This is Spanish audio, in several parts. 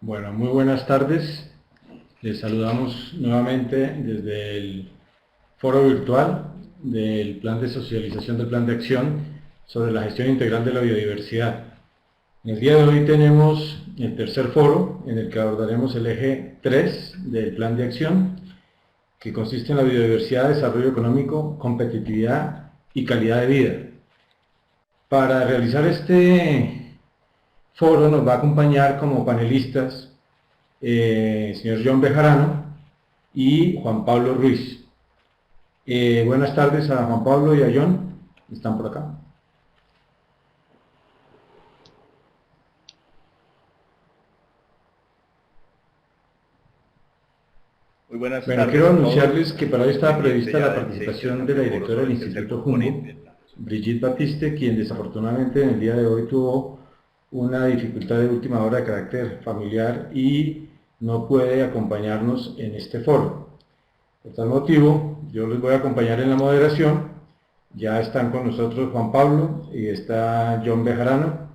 Bueno, muy buenas tardes. Les saludamos nuevamente desde el foro virtual del Plan de Socialización del Plan de Acción sobre la gestión integral de la biodiversidad. En el día de hoy tenemos el tercer foro en el que abordaremos el eje 3 del Plan de Acción, que consiste en la biodiversidad, desarrollo económico, competitividad y calidad de vida. Para realizar este foro nos va a acompañar como panelistas señor John Bejarano y Juan Pablo Ruiz. Buenas tardes a Juan Pablo y a John, están por acá. Muy buenas Bueno, tardes quiero a todos. anunciarles que para hoy estaba Pendiente prevista ya la del sexto y participación de la último foro directora sobre del el tercer Instituto componente. Humboldt, Brigitte Batiste, quien desafortunadamente en el día de hoy tuvo una dificultad de última hora de carácter familiar y no puede acompañarnos en este foro. Por tal motivo, yo les voy a acompañar en la moderación. Ya están con nosotros Juan Pablo y está John Bejarano.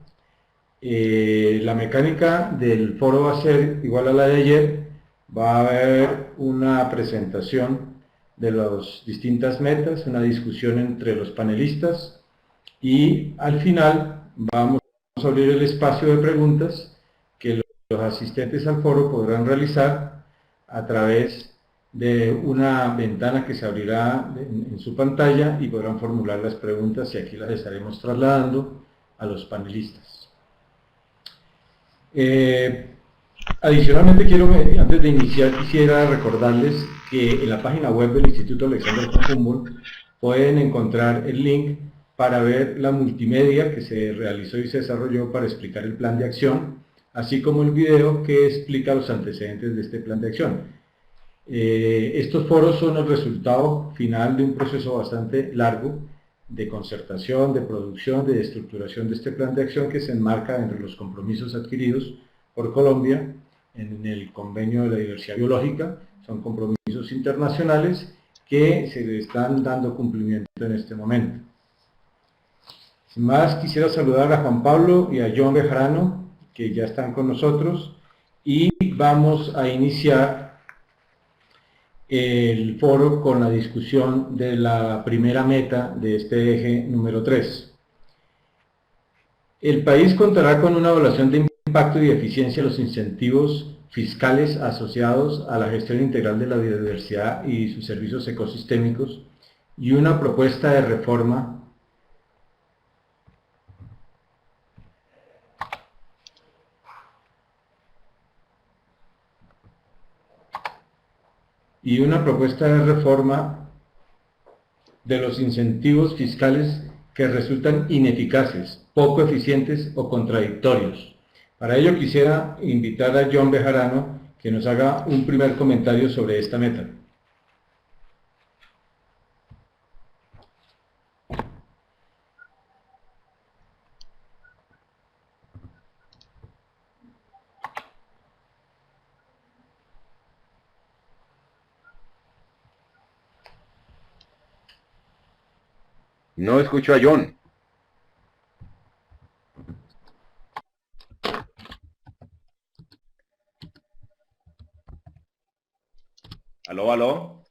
La mecánica del foro va a ser igual a la de ayer. Va a haber una presentación de las distintas metas, una discusión entre los panelistas y al final vamos a abrir el espacio de preguntas que los asistentes al foro podrán realizar a través de una ventana que se abrirá en su pantalla y podrán formular las preguntas y aquí las estaremos trasladando a los panelistas. Adicionalmente, antes de iniciar, quisiera recordarles que en la página web del Instituto Alexander von Humboldt pueden encontrar el link para ver la multimedia que se realizó y se desarrolló para explicar el plan de acción, así como el video que explica los antecedentes de este plan de acción. Estos foros son el resultado final de un proceso bastante largo de concertación, de producción, de estructuración de este plan de acción que se enmarca entre los compromisos adquiridos por Colombia en el Convenio de la Diversidad Biológica. Son compromisos internacionales que se le están dando cumplimiento en este momento. Sin más, quisiera saludar a Juan Pablo y a John Bejarano, que ya están con nosotros, y vamos a iniciar el foro con la discusión de la primera meta de este eje número 3. El país contará con una evaluación de impacto y eficiencia de los incentivos fiscales asociados a la gestión integral de la biodiversidad y sus servicios ecosistémicos y una propuesta de reforma de los incentivos fiscales que resultan ineficaces, poco eficientes o contradictorios. Para ello quisiera invitar a John Bejarano que nos haga un primer comentario sobre esta meta. No escucho a John. Aló, aló.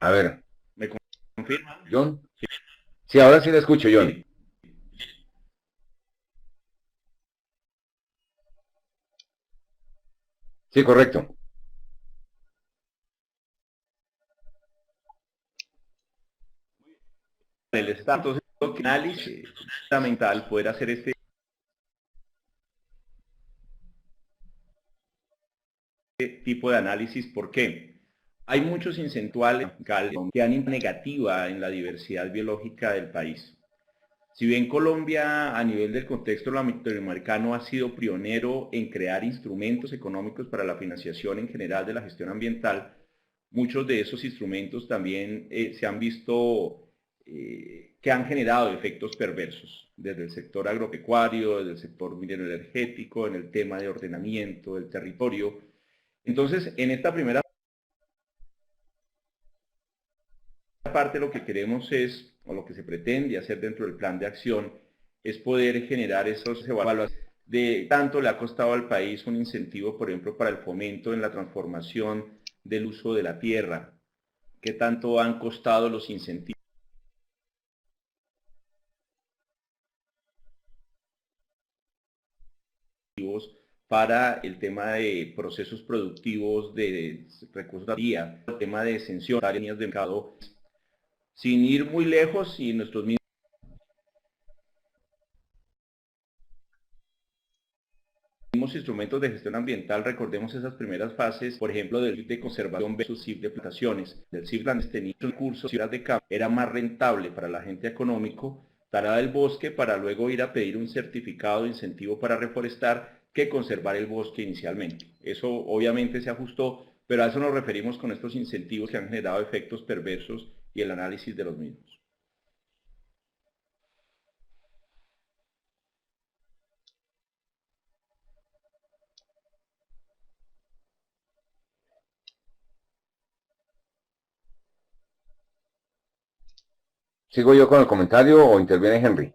A ver, ¿Me confirman? John. Sí, ahora sí le escucho, John. Sí. Sí, correcto. El Estado, entonces, que análisis es fundamental poder hacer este tipo de análisis. ¿Por qué? Hay muchos incentivales que han ido negativa en la diversidad biológica del país. Si bien Colombia a nivel del contexto latinoamericano ha sido pionero en crear instrumentos económicos para la financiación en general de la gestión ambiental, muchos de esos instrumentos también se han visto que han generado efectos perversos, desde el sector agropecuario, desde el sector minero energético, en el tema de ordenamiento del territorio. Entonces, en esta primera parte lo que queremos es, o lo que se pretende hacer dentro del plan de acción, es poder generar esas evaluaciones de tanto le ha costado al país un incentivo, por ejemplo, para el fomento en la transformación del uso de la tierra, qué tanto han costado los incentivos para el tema de procesos productivos de recursos de energía, el tema de exención de líneas de mercado, sin ir muy lejos y nuestros mismos instrumentos de gestión ambiental. Recordemos esas primeras fases, por ejemplo, del CIF de conservación versus CIF de plantaciones. Del CIF tenía recursos, ciudad de campo, era más rentable para el agente económico talar el bosque para luego ir a pedir un certificado de incentivo para reforestar que conservar el bosque inicialmente. Eso obviamente se ajustó, pero a eso nos referimos con estos incentivos que han generado efectos perversos y el análisis de los mismos. ¿Sigo yo con el comentario o interviene Henry?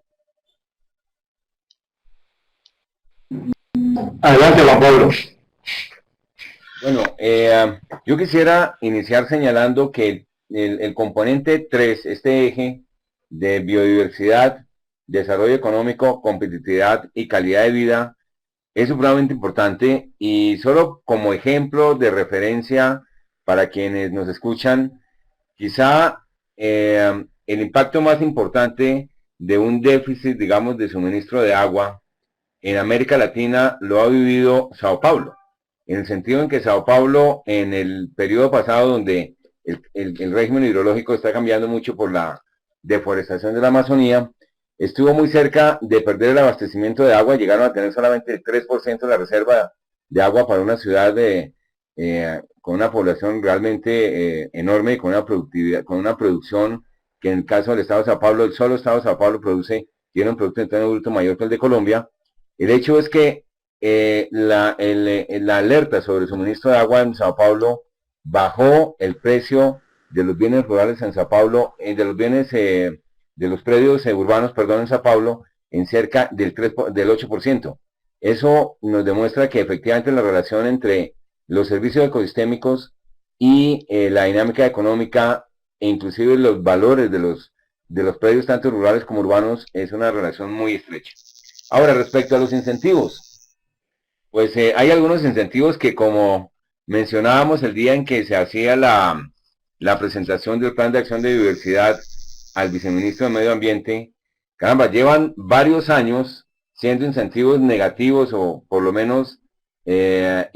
Adelante, Juan Pablo. Bueno, yo quisiera iniciar señalando que el componente 3, este eje de biodiversidad, desarrollo económico, competitividad y calidad de vida, es supremamente importante, y solo como ejemplo de referencia para quienes nos escuchan, quizá el impacto más importante de un déficit, digamos, de suministro de agua en América Latina lo ha vivido Sao Paulo, en el sentido en que Sao Paulo, en el periodo pasado, donde el régimen hidrológico está cambiando mucho por la deforestación de la Amazonía, estuvo muy cerca de perder el abastecimiento de agua. Llegaron a tener solamente el 3% de la reserva de agua para una ciudad con una población realmente enorme, con una productividad, con una producción que en el caso del estado de Sao Paulo, el solo estado de Sao Paulo tiene un Producto Interno Bruto mayor que el de Colombia. El hecho es que la alerta sobre el suministro de agua en Sao Paulo bajó el precio de los bienes rurales en Sao Paulo, de los bienes, de los predios urbanos, perdón, en Sao Paulo, en cerca del 8%. Eso nos demuestra que efectivamente la relación entre los servicios ecosistémicos y la dinámica económica, e inclusive los valores de los predios tanto rurales como urbanos, es una relación muy estrecha. Ahora, respecto a los incentivos, pues hay algunos incentivos que, como mencionábamos el día en que se hacía la presentación del Plan de Acción de Biodiversidad al viceministro de Medio Ambiente, caramba, llevan varios años siendo incentivos negativos, o por lo menos no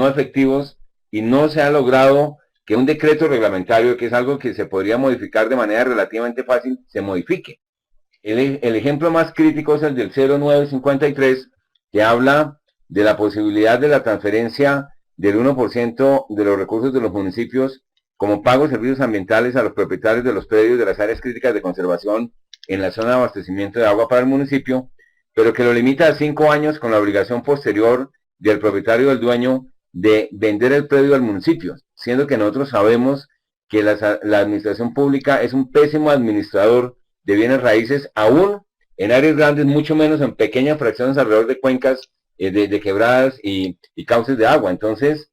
efectivos, y no se ha logrado que un decreto reglamentario, que es algo que se podría modificar de manera relativamente fácil, se modifique. El ejemplo más crítico es el del 0953, que habla de la posibilidad de la transferencia del 1% de los recursos de los municipios como pago de servicios ambientales a los propietarios de los predios de las áreas críticas de conservación en la zona de abastecimiento de agua para el municipio, pero que lo limita a 5 años con la obligación posterior del propietario del dueño de vender el predio al municipio, siendo que nosotros sabemos que la administración pública es un pésimo administrador de bienes raíces, aún en áreas grandes, mucho menos en pequeñas fracciones alrededor de cuencas de quebradas y cauces de agua. Entonces,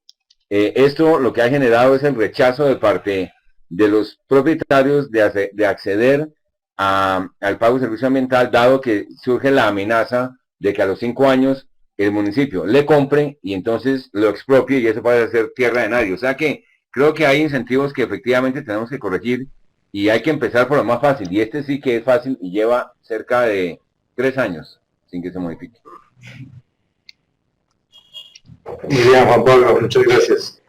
esto lo que ha generado es el rechazo de parte de los propietarios de acceder al pago de servicio ambiental, dado que surge la amenaza de que a los 5 años el municipio le compre y entonces lo expropie, y eso puede ser tierra de nadie. O sea que creo que hay incentivos que efectivamente tenemos que corregir, y hay que empezar por lo más fácil, y este sí que es fácil y lleva cerca de 3 años sin que se modifique. Muy bien, Juan Pablo, muchas gracias.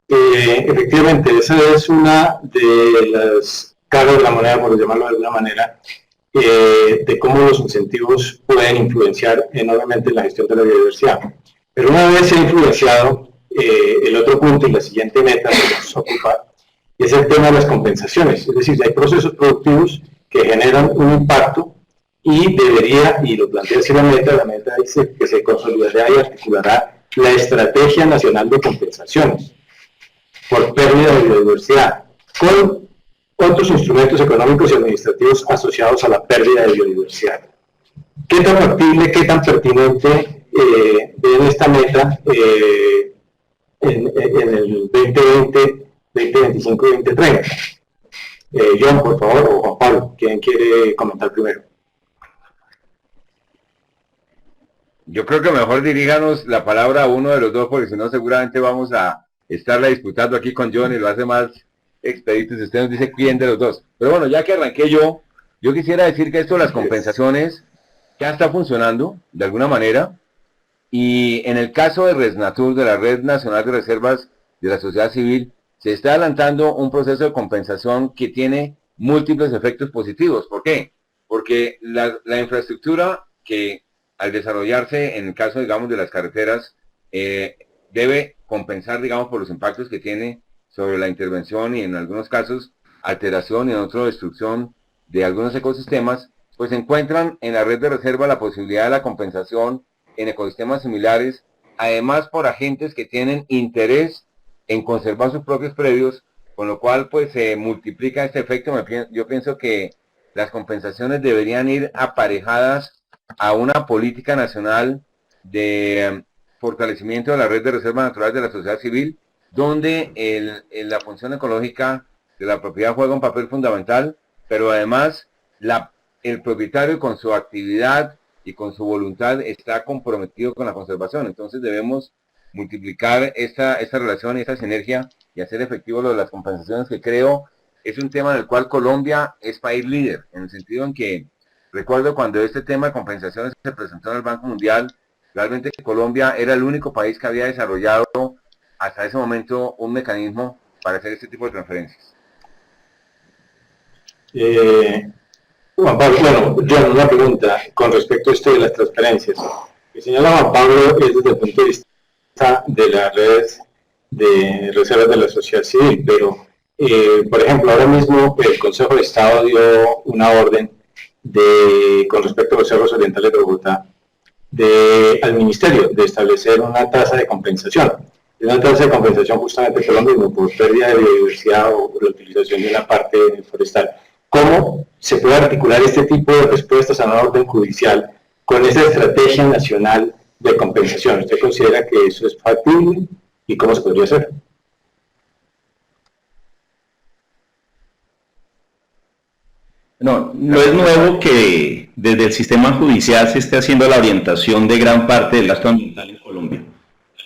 Efectivamente, esa es una de las caras de la moneda, por llamarlo de alguna manera, de cómo los incentivos pueden influenciar enormemente en la gestión de la biodiversidad. Pero una vez se ha influenciado, el otro punto y la siguiente meta que nos ocupa es el tema de las compensaciones. Es decir, hay procesos productivos que generan un impacto, y debería, y lo plantea así la meta dice que se consolidará y articulará la Estrategia Nacional de Compensaciones por pérdida de biodiversidad, con otros instrumentos económicos y administrativos asociados a la pérdida de biodiversidad. ¿Qué tan factible, qué tan pertinente ven esta meta en el 2020, 2025 y 2030? John, por favor, o Juan Pablo, ¿quién quiere comentar primero? Yo creo que mejor diríganos la palabra a uno de los dos, porque si no seguramente vamos a estarla disputando aquí con John y lo hace más expedito si usted nos dice quién de los dos. Pero bueno, ya que arranqué yo quisiera decir que esto de las compensaciones ya está funcionando de alguna manera, y en el caso de Resnatur, de la Red Nacional de Reservas de la Sociedad Civil, se está adelantando un proceso de compensación que tiene múltiples efectos positivos. ¿Por qué? Porque la infraestructura que al desarrollarse en el caso, digamos, de las carreteras, debe compensar, digamos, por los impactos que tiene sobre la intervención y en algunos casos alteración y en otros destrucción de algunos ecosistemas, pues se encuentran en la red de reserva la posibilidad de la compensación en ecosistemas similares, además por agentes que tienen interés en conservar sus propios predios, con lo cual pues se multiplica este efecto. Yo pienso que las compensaciones deberían ir aparejadas a una política nacional de fortalecimiento de la red de reservas naturales de la sociedad civil, donde la función ecológica de la propiedad juega un papel fundamental, pero además el propietario con su actividad y con su voluntad está comprometido con la conservación. Entonces debemos multiplicar esta relación y esta sinergia y hacer efectivo lo de las compensaciones, que creo es un tema en el cual Colombia es país líder, en el sentido en que recuerdo cuando este tema de compensaciones se presentó en el Banco Mundial, realmente Colombia era el único país que había desarrollado hasta ese momento un mecanismo para hacer este tipo de transferencias. Juan Pablo, bueno, yo una pregunta con respecto a esto de las transferencias. El señor Juan Pablo es desde el punto de vista de la red de reservas de la sociedad civil, pero, por ejemplo, ahora mismo el Consejo de Estado dio una orden con respecto a los cerros orientales de Bogotá, al Ministerio de establecer una tasa de compensación. Una tasa de compensación justamente por lo mismo, por pérdida de biodiversidad o por la utilización de una parte forestal. ¿Cómo se puede articular este tipo de respuestas a una orden judicial con esa estrategia nacional de compensación? ¿Usted considera que eso es factible y cómo se podría hacer? No es nuevo que desde el sistema judicial se esté haciendo la orientación de gran parte del gasto ambiental en Colombia,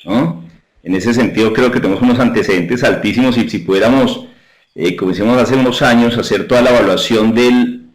¿no? En ese sentido creo que tenemos unos antecedentes altísimos, y si pudiéramos, como hicimos hace unos años, hacer toda la evaluación del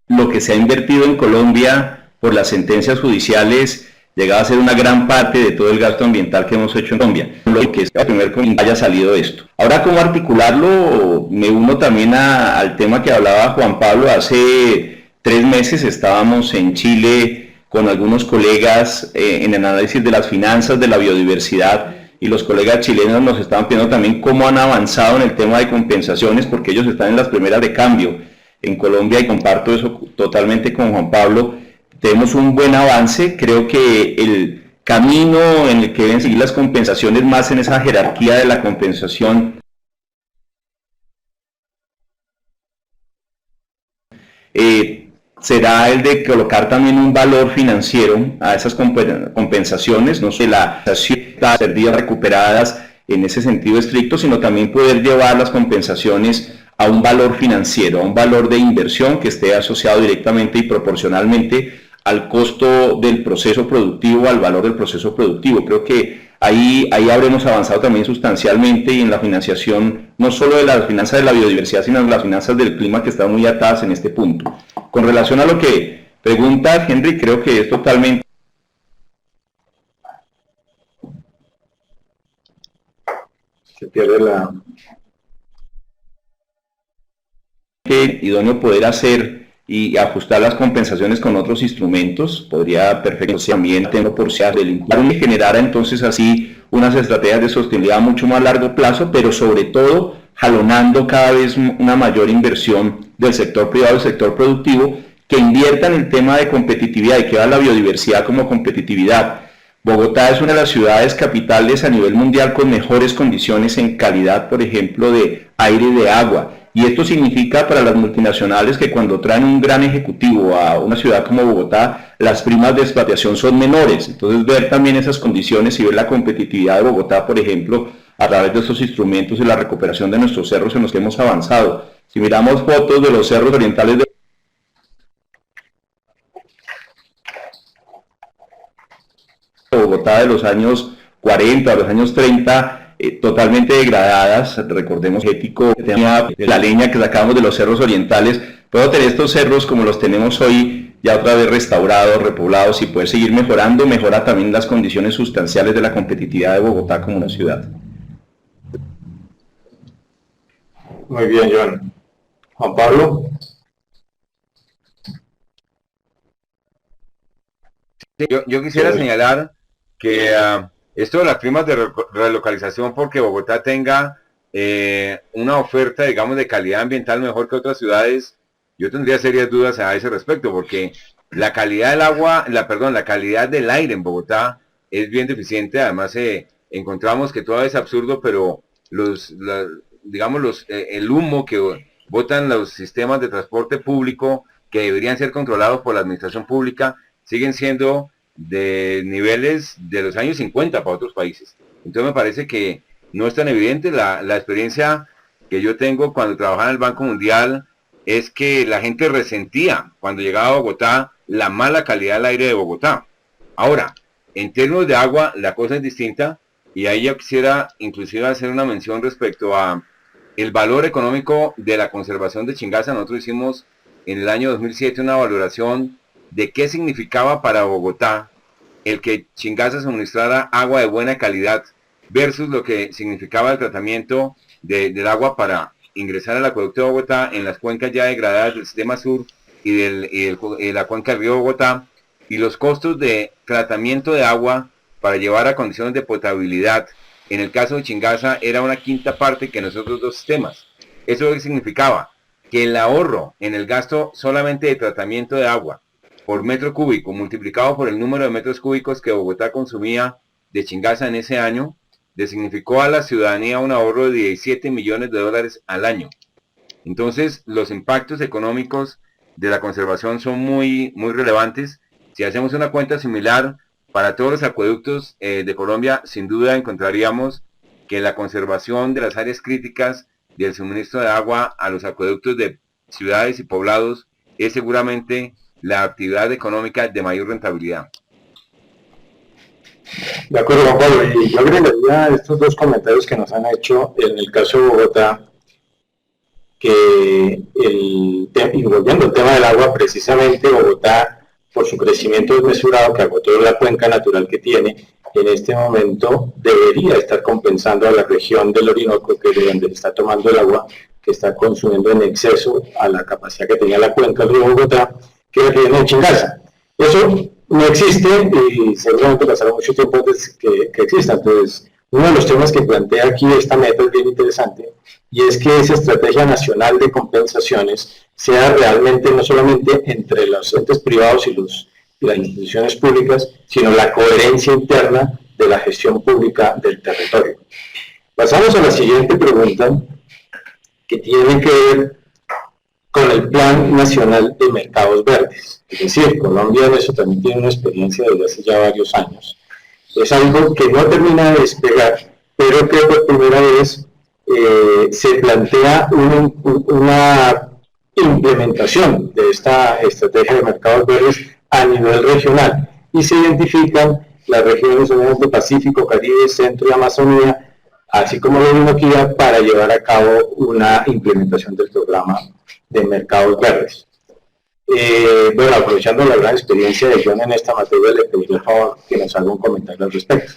lo que se ha invertido en Colombia por las sentencias judiciales, llegaba a ser una gran parte de todo el gasto ambiental que hemos hecho en Colombia. Lo que es el primer que haya salido esto. Ahora, ¿cómo articularlo? Me uno también al tema que hablaba Juan Pablo. Hace 3 meses estábamos en Chile con algunos colegas en el análisis de las finanzas de la biodiversidad, y los colegas chilenos nos estaban pidiendo también cómo han avanzado en el tema de compensaciones, porque ellos están en las primeras de cambio en Colombia, y comparto eso totalmente con Juan Pablo. Tenemos un buen avance. Creo que el camino en el que deben seguir las compensaciones, más en esa jerarquía de la compensación, será el de colocar también un valor financiero a esas compensaciones, no solo las pérdidas recuperadas en ese sentido estricto, sino también poder llevar las compensaciones a un valor financiero, a un valor de inversión que esté asociado directamente y proporcionalmente al costo del proceso productivo, al valor del proceso productivo. Creo que ahí habremos avanzado también sustancialmente, y en la financiación, no solo de las finanzas de la biodiversidad, sino de las finanzas del clima, que están muy atadas en este punto. Con relación a lo que pregunta Henry, creo que es totalmente Se pierde la... idóneo poder hacer y ajustar las compensaciones con otros instrumentos. Podría perfectamente también tener por ser del impacto, y generar entonces así unas estrategias de sostenibilidad mucho más a largo plazo, pero sobre todo jalonando cada vez una mayor inversión del sector privado, del sector productivo, que invierta en el tema de competitividad y que vea la biodiversidad como competitividad. Bogotá es una de las ciudades capitales a nivel mundial con mejores condiciones en calidad, por ejemplo, de aire y de agua. Y esto significa para las multinacionales que cuando traen un gran ejecutivo a una ciudad como Bogotá, las primas de expatriación son menores. Entonces, ver también esas condiciones y ver la competitividad de Bogotá, por ejemplo, a través de estos instrumentos y la recuperación de nuestros cerros en los que hemos avanzado. Si miramos fotos de los cerros orientales de Bogotá de los años 40, de los años 30, totalmente degradadas, recordemos ético, tenía la leña que sacábamos de los cerros orientales, puedo tener estos cerros como los tenemos hoy, ya otra vez restaurados, repoblados y poder seguir mejorando, mejora también las condiciones sustanciales de la competitividad de Bogotá como una ciudad. Muy bien, John. Juan Pablo. Yo quisiera señalar que esto de las primas de relocalización porque Bogotá tenga una oferta, digamos, de calidad ambiental mejor que otras ciudades, yo tendría serias dudas a ese respecto, porque la calidad del agua, la calidad del aire en Bogotá es bien deficiente. Además, encontramos que todo es absurdo, pero el humo que botan los sistemas de transporte público que deberían ser controlados por la administración pública siguen siendo de niveles de los años 50 para otros países. Entonces me parece que no es tan evidente. La experiencia que yo tengo cuando trabajaba en el Banco Mundial es que la gente resentía cuando llegaba a Bogotá la mala calidad del aire de Bogotá. Ahora, en términos de agua, la cosa es distinta, y ahí yo quisiera inclusive hacer una mención respecto a el valor económico de la conservación de Chingaza. Nosotros hicimos en el año 2007 una valoración de qué significaba para Bogotá el que Chingaza suministrara agua de buena calidad versus lo que significaba el tratamiento del agua para ingresar al acueducto de Bogotá en las cuencas ya degradadas del sistema sur y la cuenca del río Bogotá, y los costos de tratamiento de agua para llevar a condiciones de potabilidad. En el caso de Chingaza era una quinta parte que en los otros dos sistemas. ¿Eso significaba? Que el ahorro en el gasto solamente de tratamiento de agua por metro cúbico multiplicado por el número de metros cúbicos que Bogotá consumía de Chingaza en ese año, le significó a la ciudadanía un ahorro de 17 millones de dólares al año. Entonces, los impactos económicos de la conservación son muy, muy relevantes. Si hacemos una cuenta similar para todos los acueductos de Colombia, sin duda encontraríamos que la conservación de las áreas críticas del suministro de agua a los acueductos de ciudades y poblados es seguramente la actividad económica de mayor rentabilidad. De acuerdo, Juan Pablo. Y yo agregaría estos dos comentarios que nos han hecho en el caso de Bogotá, que y volviendo al tema del agua, precisamente Bogotá, por su crecimiento desmesurado que agotó la cuenca natural que tiene, en este momento debería estar compensando a la región del Orinoco, que es de donde está tomando el agua, que está consumiendo en exceso a la capacidad que tenía la cuenca del río Bogotá, que es la que viene de Chingaza. Eso no existe y seguramente pasará mucho tiempo antes que exista. Entonces, uno de los temas que plantea aquí esta meta es bien interesante, y es que esa estrategia nacional de compensaciones sea realmente no solamente entre los entes privados y las instituciones públicas, sino la coherencia interna de la gestión pública del territorio. Pasamos a la siguiente pregunta, que tiene que ver con el Plan Nacional de Mercados Verdes. Es decir, Colombia en eso también tiene una experiencia desde hace ya varios años. Es algo que no termina de despegar, pero que por primera vez se plantea una implementación de esta estrategia de mercados verdes a nivel regional, y se identifican las regiones obviamente Pacífico, Caribe, Centro y Amazonía, así como la Orinoquía, para llevar a cabo una implementación del programa de mercados verdes. Bueno, aprovechando la gran experiencia de John en esta materia, le pediría por favor que nos haga un comentario al respecto.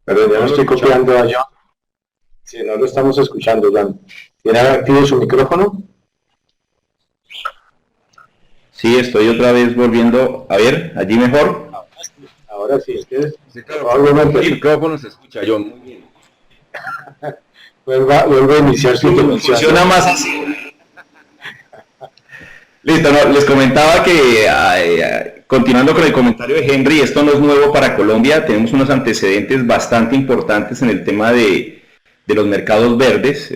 Perdón, ya me estoy copiando a John. Sí, no lo estamos escuchando, Jan. ¿Tiene activo su micrófono? Sí, estoy otra vez volviendo. A ver, allí mejor. Ahora sí, es que Sí, claro, probablemente el micrófono se escucha, John. Muy bien. vuelva a iniciar su intervención. Funciona más así. Listo, no, les comentaba que continuando con el comentario de Henry, esto no es nuevo para Colombia, tenemos unos antecedentes bastante importantes en el tema de los mercados verdes,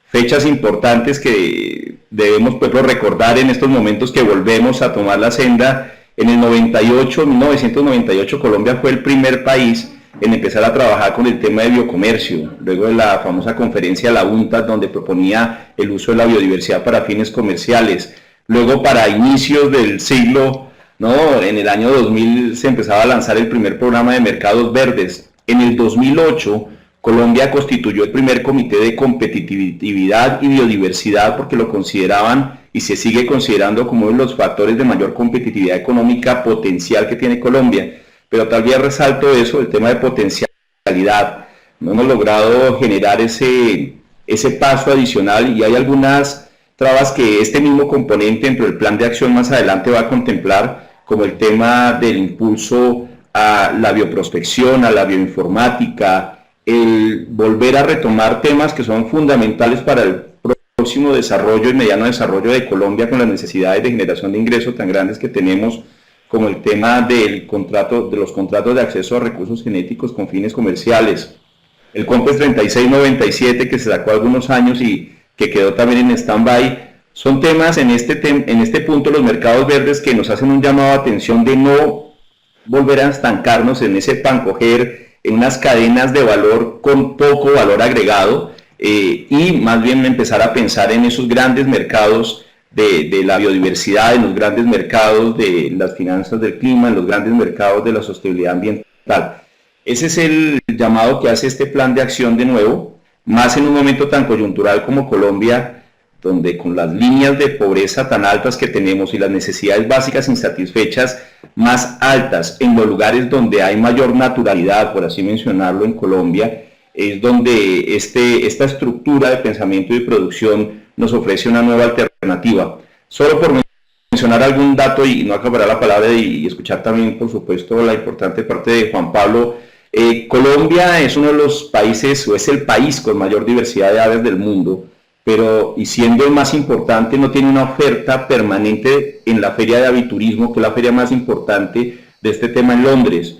fechas importantes que debemos recordar en estos momentos que volvemos a tomar la senda. En el 98, 1998, Colombia fue el primer país en empezar a trabajar con el tema de biocomercio, luego de la famosa conferencia La UNTAD, donde proponía el uso de la biodiversidad para fines comerciales. Luego, para inicios del siglo, ¿no? En el año 2000 se empezaba a lanzar el primer programa de mercados verdes. En el 2008, Colombia constituyó el primer comité de competitividad y biodiversidad porque lo consideraban y se sigue considerando como uno de los factores de mayor competitividad económica potencial que tiene Colombia. Pero tal vez resalto eso, el tema de potencialidad. No hemos logrado generar ese paso adicional y hay algunas trabas que este mismo componente dentro del plan de acción más adelante va a contemplar, como el tema del impulso a la bioprospección, a la bioinformática, el volver a retomar temas que son fundamentales para el próximo desarrollo y mediano desarrollo de Colombia con las necesidades de generación de ingresos tan grandes que tenemos, como el tema del contrato, de los contratos de acceso a recursos genéticos con fines comerciales, el COMPES 3697 que se sacó algunos años y que quedó también en stand-by. Son temas en este punto, los mercados verdes, que nos hacen un llamado de atención de no volver a estancarnos en ese pancoger, en unas cadenas de valor con poco valor agregado, y más bien empezar a pensar en esos grandes mercados de la biodiversidad, en los grandes mercados de las finanzas del clima, en los grandes mercados de la sostenibilidad ambiental. Ese es el llamado que hace este plan de acción de nuevo, más en un momento tan coyuntural como Colombia, donde con las líneas de pobreza tan altas que tenemos y las necesidades básicas insatisfechas más altas en los lugares donde hay mayor naturalidad, por así mencionarlo, en Colombia, es donde esta estructura de pensamiento y producción nos ofrece una nueva alternativa. Solo por mencionar algún dato y no acabará la palabra y escuchar también, por supuesto, la importante parte de Juan Pablo. Colombia es uno de los países, o es el país con mayor diversidad de aves del mundo, pero y siendo el más importante, no tiene una oferta permanente en la Feria de Aviturismo, que es la feria más importante de este tema en Londres.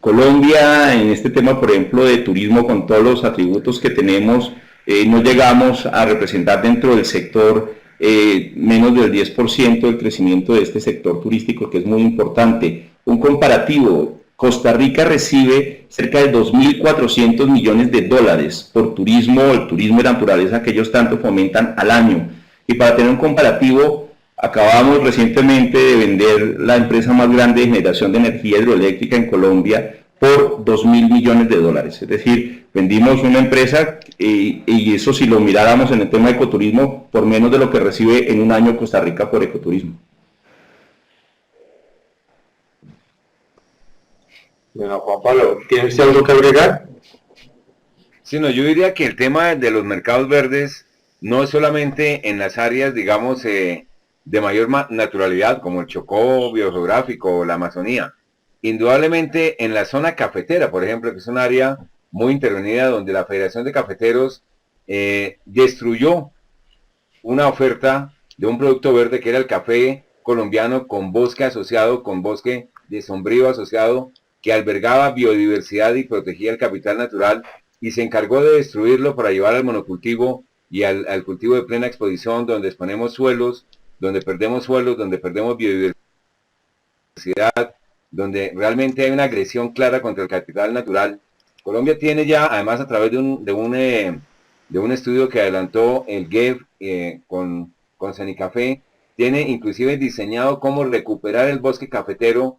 Colombia, en este tema, por ejemplo, de turismo, con todos los atributos que tenemos, no llegamos a representar dentro del sector menos del 10% del crecimiento de este sector turístico, que es muy importante. Un comparativo: Costa Rica recibe cerca de 2.400 millones de dólares por turismo, el turismo de naturaleza que ellos tanto fomentan al año. Y para tener un comparativo, acabamos recientemente de vender la empresa más grande de generación de energía hidroeléctrica en Colombia por 2.000 millones de dólares. Es decir, vendimos una empresa y eso, si lo miráramos en el tema de ecoturismo, por menos de lo que recibe en un año Costa Rica por ecoturismo. Bueno, Juan Pablo, ¿tiene usted algo que agregar? Sí, no, yo diría que el tema de los mercados verdes no es solamente en las áreas, digamos, de mayor naturalidad, como el Chocó biogeográfico o la Amazonía. Indudablemente en la zona cafetera, por ejemplo, que es un área muy intervenida donde la Federación de Cafeteros destruyó una oferta de un producto verde que era el café colombiano con bosque asociado, con bosque de sombrío asociado, que albergaba biodiversidad y protegía el capital natural, y se encargó de destruirlo para llevar al monocultivo y al cultivo de plena exposición, donde exponemos suelos, donde perdemos biodiversidad, donde realmente hay una agresión clara contra el capital natural. Colombia tiene ya, además, a través de un estudio que adelantó el GEF con Cenicafé, tiene inclusive diseñado cómo recuperar el bosque cafetero,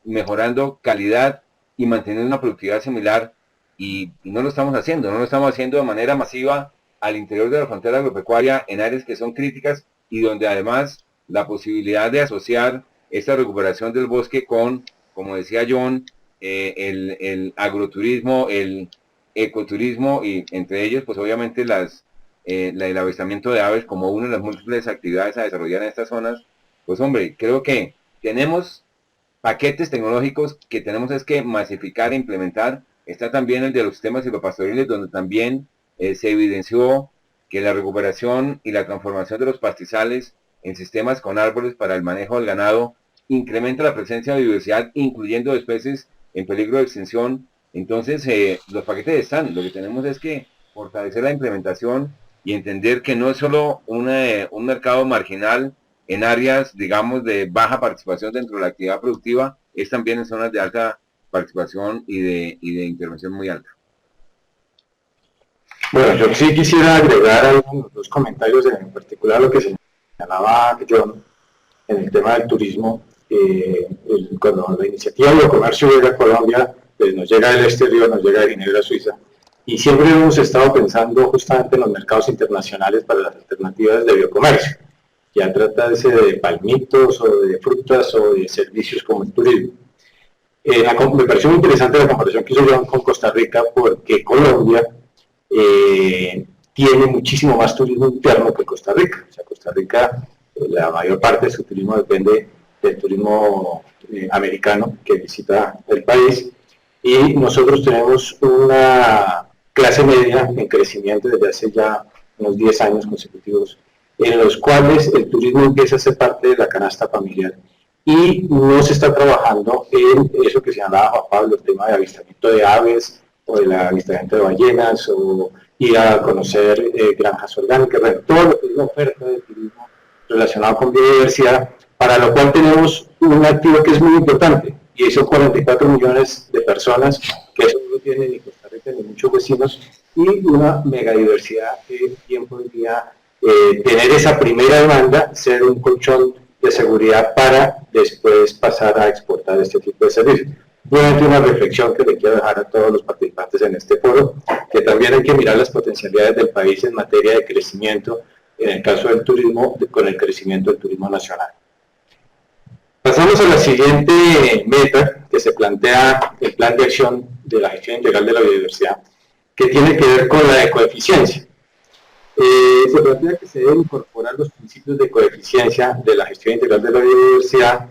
mejorando calidad y manteniendo una productividad similar, y no lo estamos haciendo de manera masiva al interior de la frontera agropecuaria, en áreas que son críticas y donde además la posibilidad de asociar esta recuperación del bosque con, como decía John, el agroturismo, el ecoturismo y entre ellos pues obviamente el avistamiento de aves como una de las múltiples actividades a desarrollar en estas zonas, pues hombre, creo que tenemos paquetes tecnológicos que tenemos es que masificar e implementar. Está también el de los sistemas silvopastoriles, donde también se evidenció que la recuperación y la transformación de los pastizales en sistemas con árboles para el manejo del ganado incrementa la presencia de biodiversidad, incluyendo especies en peligro de extinción. Entonces, los paquetes están. Lo que tenemos es que fortalecer la implementación y entender que no es solo un mercado marginal en áreas, digamos, de baja participación dentro de la actividad productiva, es también en zonas de alta participación y de intervención muy alta. Bueno, yo sí quisiera agregar algunos dos comentarios, en particular lo que señalaba John en el tema del turismo. Cuando la iniciativa de comercio llega a Colombia, pues nos llega del exterior, nos llega de Ginebra, Suiza, y siempre hemos estado pensando justamente en los mercados internacionales para las alternativas de biocomercio. Ya tratarse de palmitos o de frutas o de servicios como el turismo. Me pareció muy interesante la comparación que hizo John con Costa Rica, porque Colombia tiene muchísimo más turismo interno que Costa Rica. O sea, Costa Rica, la mayor parte de su turismo depende del turismo americano que visita el país, y nosotros tenemos una clase media en crecimiento desde hace ya unos 10 años consecutivos, en los cuales el turismo empieza a ser parte de la canasta familiar y no se está trabajando en eso que señalaba Juan Pablo, el tema de avistamiento de aves o del avistamiento de ballenas o ir a conocer granjas orgánicas, bueno, todo lo que es la oferta de turismo relacionado con biodiversidad, para lo cual tenemos un activo que es muy importante, y son 44 millones de personas, que eso no lo tiene ni Costa Rica ni muchos vecinos, y una megadiversidad que bien podría tener esa primera demanda, ser un colchón de seguridad para después pasar a exportar este tipo de servicios. Nuevamente una reflexión que le quiero dejar a todos los participantes en este foro, que también hay que mirar las potencialidades del país en materia de crecimiento, en el caso del turismo, con el crecimiento del turismo nacional. Pasamos a la siguiente meta que se plantea el Plan de Acción de la Gestión Integral de la Biodiversidad, que tiene que ver con la ecoeficiencia. Se plantea que se deben incorporar los principios de ecoeficiencia de la gestión integral de la biodiversidad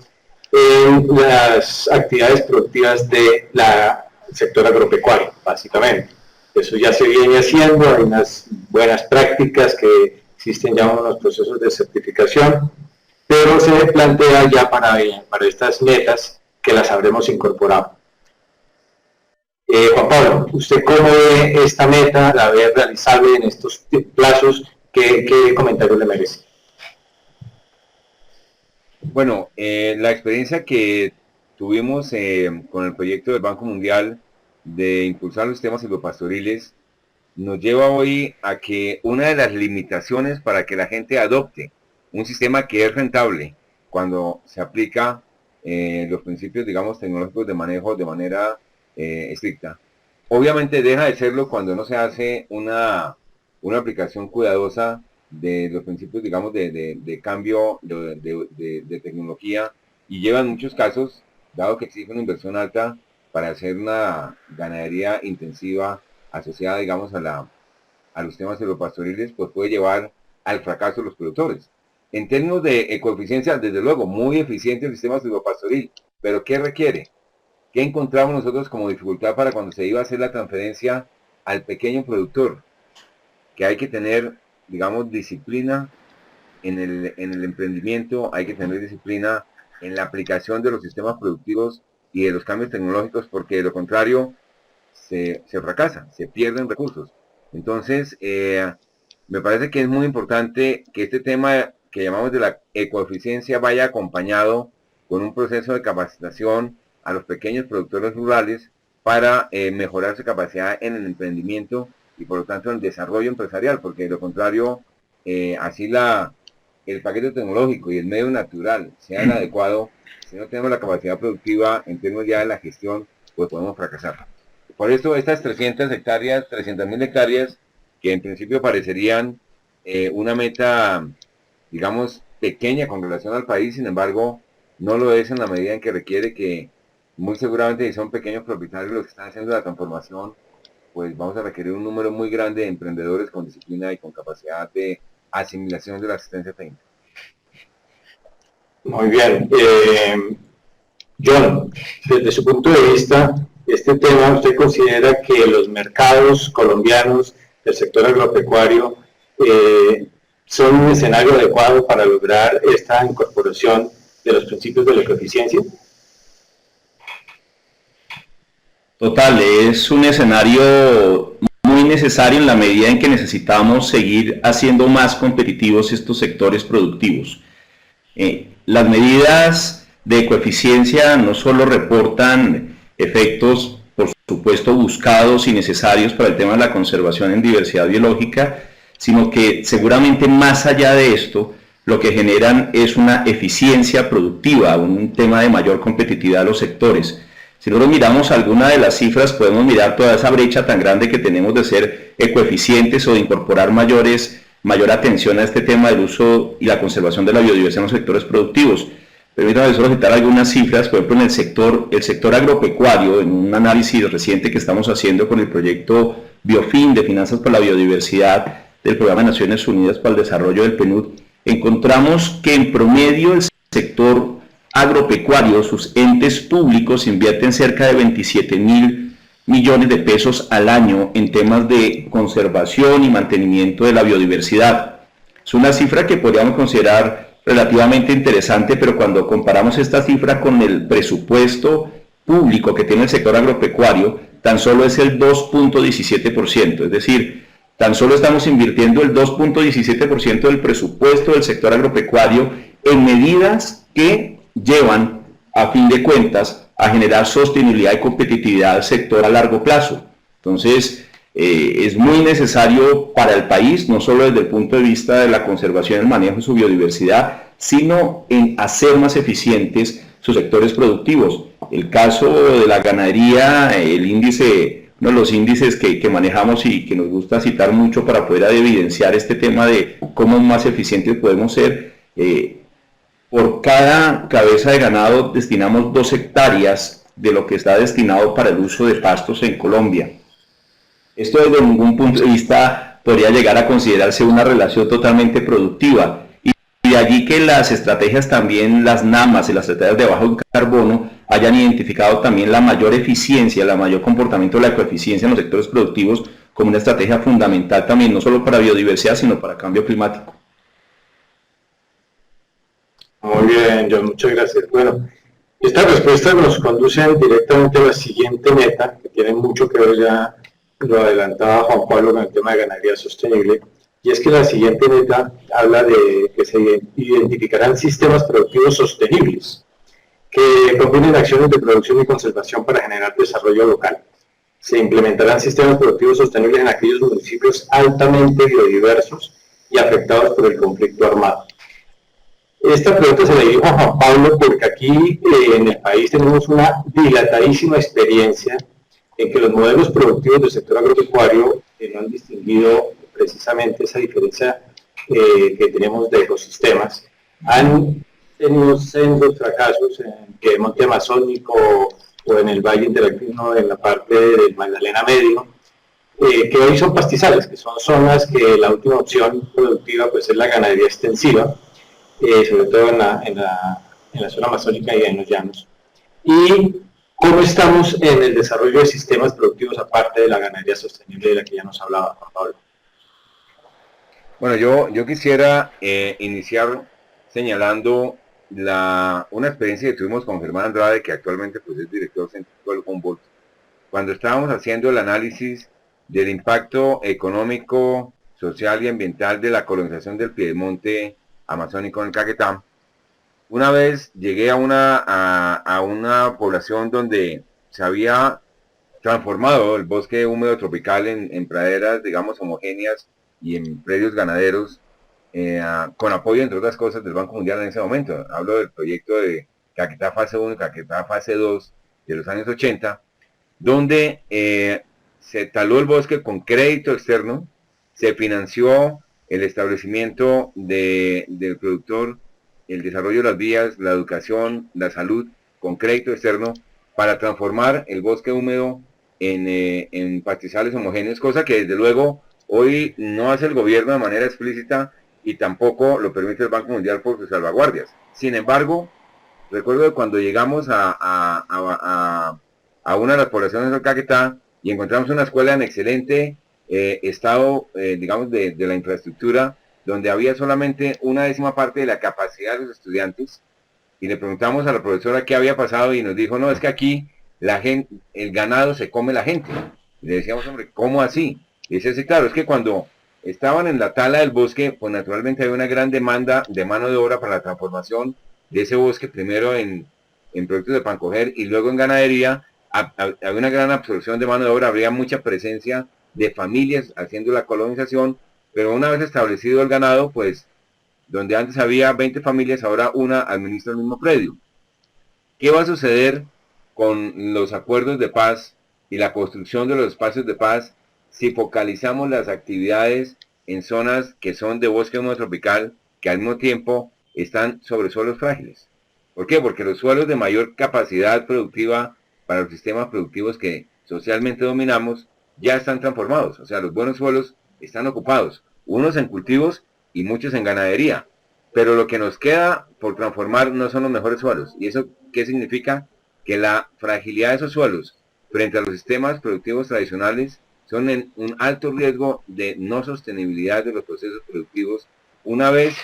en las actividades productivas del sector agropecuario, básicamente. Eso ya se viene haciendo, hay unas buenas prácticas que existen ya unos procesos de certificación, pero se plantea ya para estas metas que las habremos incorporado. Juan Pablo, ¿usted cómo ve esta meta, la ve realizable en estos plazos? ¿Qué comentario le merece? Bueno, la experiencia que tuvimos con el proyecto del Banco Mundial de impulsar los sistemas silvopastoriles nos lleva hoy a que una de las limitaciones para que la gente adopte un sistema que es rentable cuando se aplica los principios, digamos, tecnológicos de manejo de manera estricta. Obviamente deja de serlo cuando no se hace una aplicación cuidadosa de los principios, digamos, de cambio de tecnología, y lleva en muchos casos, dado que exige una inversión alta para hacer una ganadería intensiva asociada, digamos, a los temas silvopastoriles, pues puede llevar al fracaso de los productores. En términos de ecoeficiencia, desde luego, muy eficiente el sistema silvopastoril, pero ¿qué requiere? ¿Qué encontramos nosotros como dificultad para cuando se iba a hacer la transferencia al pequeño productor? Que hay que tener, digamos, disciplina en el emprendimiento, hay que tener disciplina en la aplicación de los sistemas productivos y de los cambios tecnológicos, porque de lo contrario se fracasa, se pierden recursos. Entonces, me parece que es muy importante que este tema que llamamos de la ecoeficiencia vaya acompañado con un proceso de capacitación a los pequeños productores rurales para mejorar su capacidad en el emprendimiento y por lo tanto en el desarrollo empresarial, porque de lo contrario, así el paquete tecnológico y el medio natural sea el adecuado, si no tenemos la capacidad productiva en términos ya de la gestión, pues podemos fracasar. Por eso estas 300.000 hectáreas, que en principio parecerían una meta, digamos, pequeña con relación al país, sin embargo, no lo es en la medida en que requiere que muy seguramente son pequeños propietarios los que están haciendo la transformación pues vamos a requerir un número muy grande de emprendedores con disciplina y con capacidad de asimilación de la asistencia técnica. Muy bien. John, desde su punto de vista, este tema, ¿usted considera que los mercados colombianos del sector agropecuario son un escenario adecuado para lograr esta incorporación de los principios de la ecoeficiencia? Total, es un escenario muy necesario en la medida en que necesitamos seguir haciendo más competitivos estos sectores productivos. Las medidas de coeficiencia no solo reportan efectos, por supuesto, buscados y necesarios para el tema de la conservación en diversidad biológica, sino que seguramente más allá de esto, lo que generan es una eficiencia productiva, un tema de mayor competitividad de los sectores. Si nosotros miramos alguna de las cifras, podemos mirar toda esa brecha tan grande que tenemos de ser ecoeficientes o de incorporar mayor atención a este tema del uso y la conservación de la biodiversidad en los sectores productivos. Permítanme solo citar algunas cifras, por ejemplo, en el sector agropecuario, en un análisis reciente que estamos haciendo con el proyecto Biofin de Finanzas para la Biodiversidad del Programa de Naciones Unidas para el Desarrollo del PNUD, encontramos que en promedio el sector agropecuario, sus entes públicos invierten cerca de 27.000 millones de pesos al año en temas de conservación y mantenimiento de la biodiversidad. Es una cifra que podríamos considerar relativamente interesante, pero cuando comparamos esta cifra con el presupuesto público que tiene el sector agropecuario, tan solo es el 2.17%, es decir, tan solo estamos invirtiendo el 2.17% del presupuesto del sector agropecuario en medidas que llevan, a fin de cuentas, a generar sostenibilidad y competitividad del sector a largo plazo. Entonces, es muy necesario para el país, no solo desde el punto de vista de la conservación y el manejo de su biodiversidad, sino en hacer más eficientes sus sectores productivos. El caso de la ganadería, uno de los índices que manejamos y que nos gusta citar mucho para poder evidenciar este tema de cómo más eficientes podemos ser, por cada cabeza de ganado destinamos 2 hectáreas de lo que está destinado para el uso de pastos en Colombia. Esto desde ningún punto de vista podría llegar a considerarse una relación totalmente productiva. Y de allí que las estrategias también, las NAMAs y las estrategias de bajo carbono, hayan identificado también la mayor eficiencia, el mayor comportamiento de la ecoeficiencia en los sectores productivos como una estrategia fundamental también, no solo para biodiversidad, sino para cambio climático. Muy bien, John, muchas gracias. Bueno, estas respuestas nos conducen directamente a la siguiente meta, que tiene mucho que ver, ya lo adelantaba Juan Pablo, con el tema de ganadería sostenible, y es que la siguiente meta habla de que se identificarán sistemas productivos sostenibles, que combinen acciones de producción y conservación para generar desarrollo local. Se implementarán sistemas productivos sostenibles en aquellos municipios altamente biodiversos y afectados por el conflicto armado. Esta pregunta se la dirijo a Juan Pablo porque aquí en el país tenemos una dilatadísima experiencia en que los modelos productivos del sector agropecuario no han distinguido precisamente esa diferencia que tenemos de ecosistemas. Han tenido sendos fracasos en el monte amazónico o en el valle interactivo en la parte del Magdalena Medio, que hoy son pastizales, que son zonas que la última opción productiva pues es la ganadería extensiva, sobre todo en la zona amazónica y en los llanos. Y cómo estamos en el desarrollo de sistemas productivos aparte de la ganadería sostenible de la que ya nos hablaba Juan Pablo. Bueno, yo quisiera iniciar señalando una experiencia que tuvimos con Germán Andrade, que actualmente pues, es director científico del Humboldt, cuando estábamos haciendo el análisis del impacto económico, social y ambiental de la colonización del piedemonte amazónico en el Caquetá. Una vez llegué a una población donde se había transformado el bosque húmedo tropical en praderas, digamos, homogéneas y en predios ganaderos, con apoyo, entre otras cosas, del Banco Mundial en ese momento. Hablo del proyecto de Caquetá Fase 1 y Caquetá Fase 2 de los años 80, donde se taló el bosque con crédito externo, se financió el establecimiento del productor, el desarrollo de las vías, la educación, la salud, con crédito externo, para transformar el bosque húmedo en pastizales homogéneos, cosa que desde luego hoy no hace el gobierno de manera explícita y tampoco lo permite el Banco Mundial por sus salvaguardias. Sin embargo, recuerdo que cuando llegamos a una de las poblaciones del Caquetá y encontramos una escuela en excelente estado, digamos, de la infraestructura, donde había solamente una décima parte de la capacidad de los estudiantes, y le preguntamos a la profesora qué había pasado y nos dijo, no, es que aquí el ganado se come la gente. Y le decíamos, hombre, ¿cómo así? Y dice, sí, claro, es que cuando estaban en la tala del bosque, pues naturalmente había una gran demanda de mano de obra para la transformación de ese bosque, primero en productos de pancoger y luego en ganadería. Había una gran absorción de mano de obra, habría mucha presencia de familias haciendo la colonización, pero una vez establecido el ganado, pues donde antes había 20 familias, ahora una administra el mismo predio. ¿Qué va a suceder con los acuerdos de paz y la construcción de los espacios de paz si focalizamos las actividades en zonas que son de bosque húmedo tropical, que al mismo tiempo están sobre suelos frágiles? ¿Por qué? Porque los suelos de mayor capacidad productiva para los sistemas productivos que socialmente dominamos ya están transformados. O sea, los buenos suelos están ocupados, unos en cultivos y muchos en ganadería. Pero lo que nos queda por transformar no son los mejores suelos. ¿Y eso qué significa? Que la fragilidad de esos suelos frente a los sistemas productivos tradicionales son en un alto riesgo de no sostenibilidad de los procesos productivos. Una vez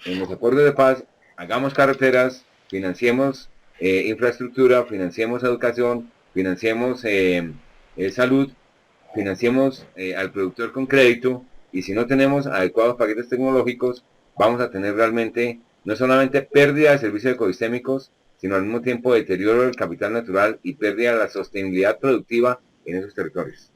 en los acuerdos de paz hagamos carreteras, financiemos infraestructura, financiemos educación, financiemos salud, financiemos al productor con crédito, y si no tenemos adecuados paquetes tecnológicos, vamos a tener realmente no solamente pérdida de servicios ecosistémicos, sino al mismo tiempo deterioro del capital natural y pérdida de la sostenibilidad productiva en esos territorios.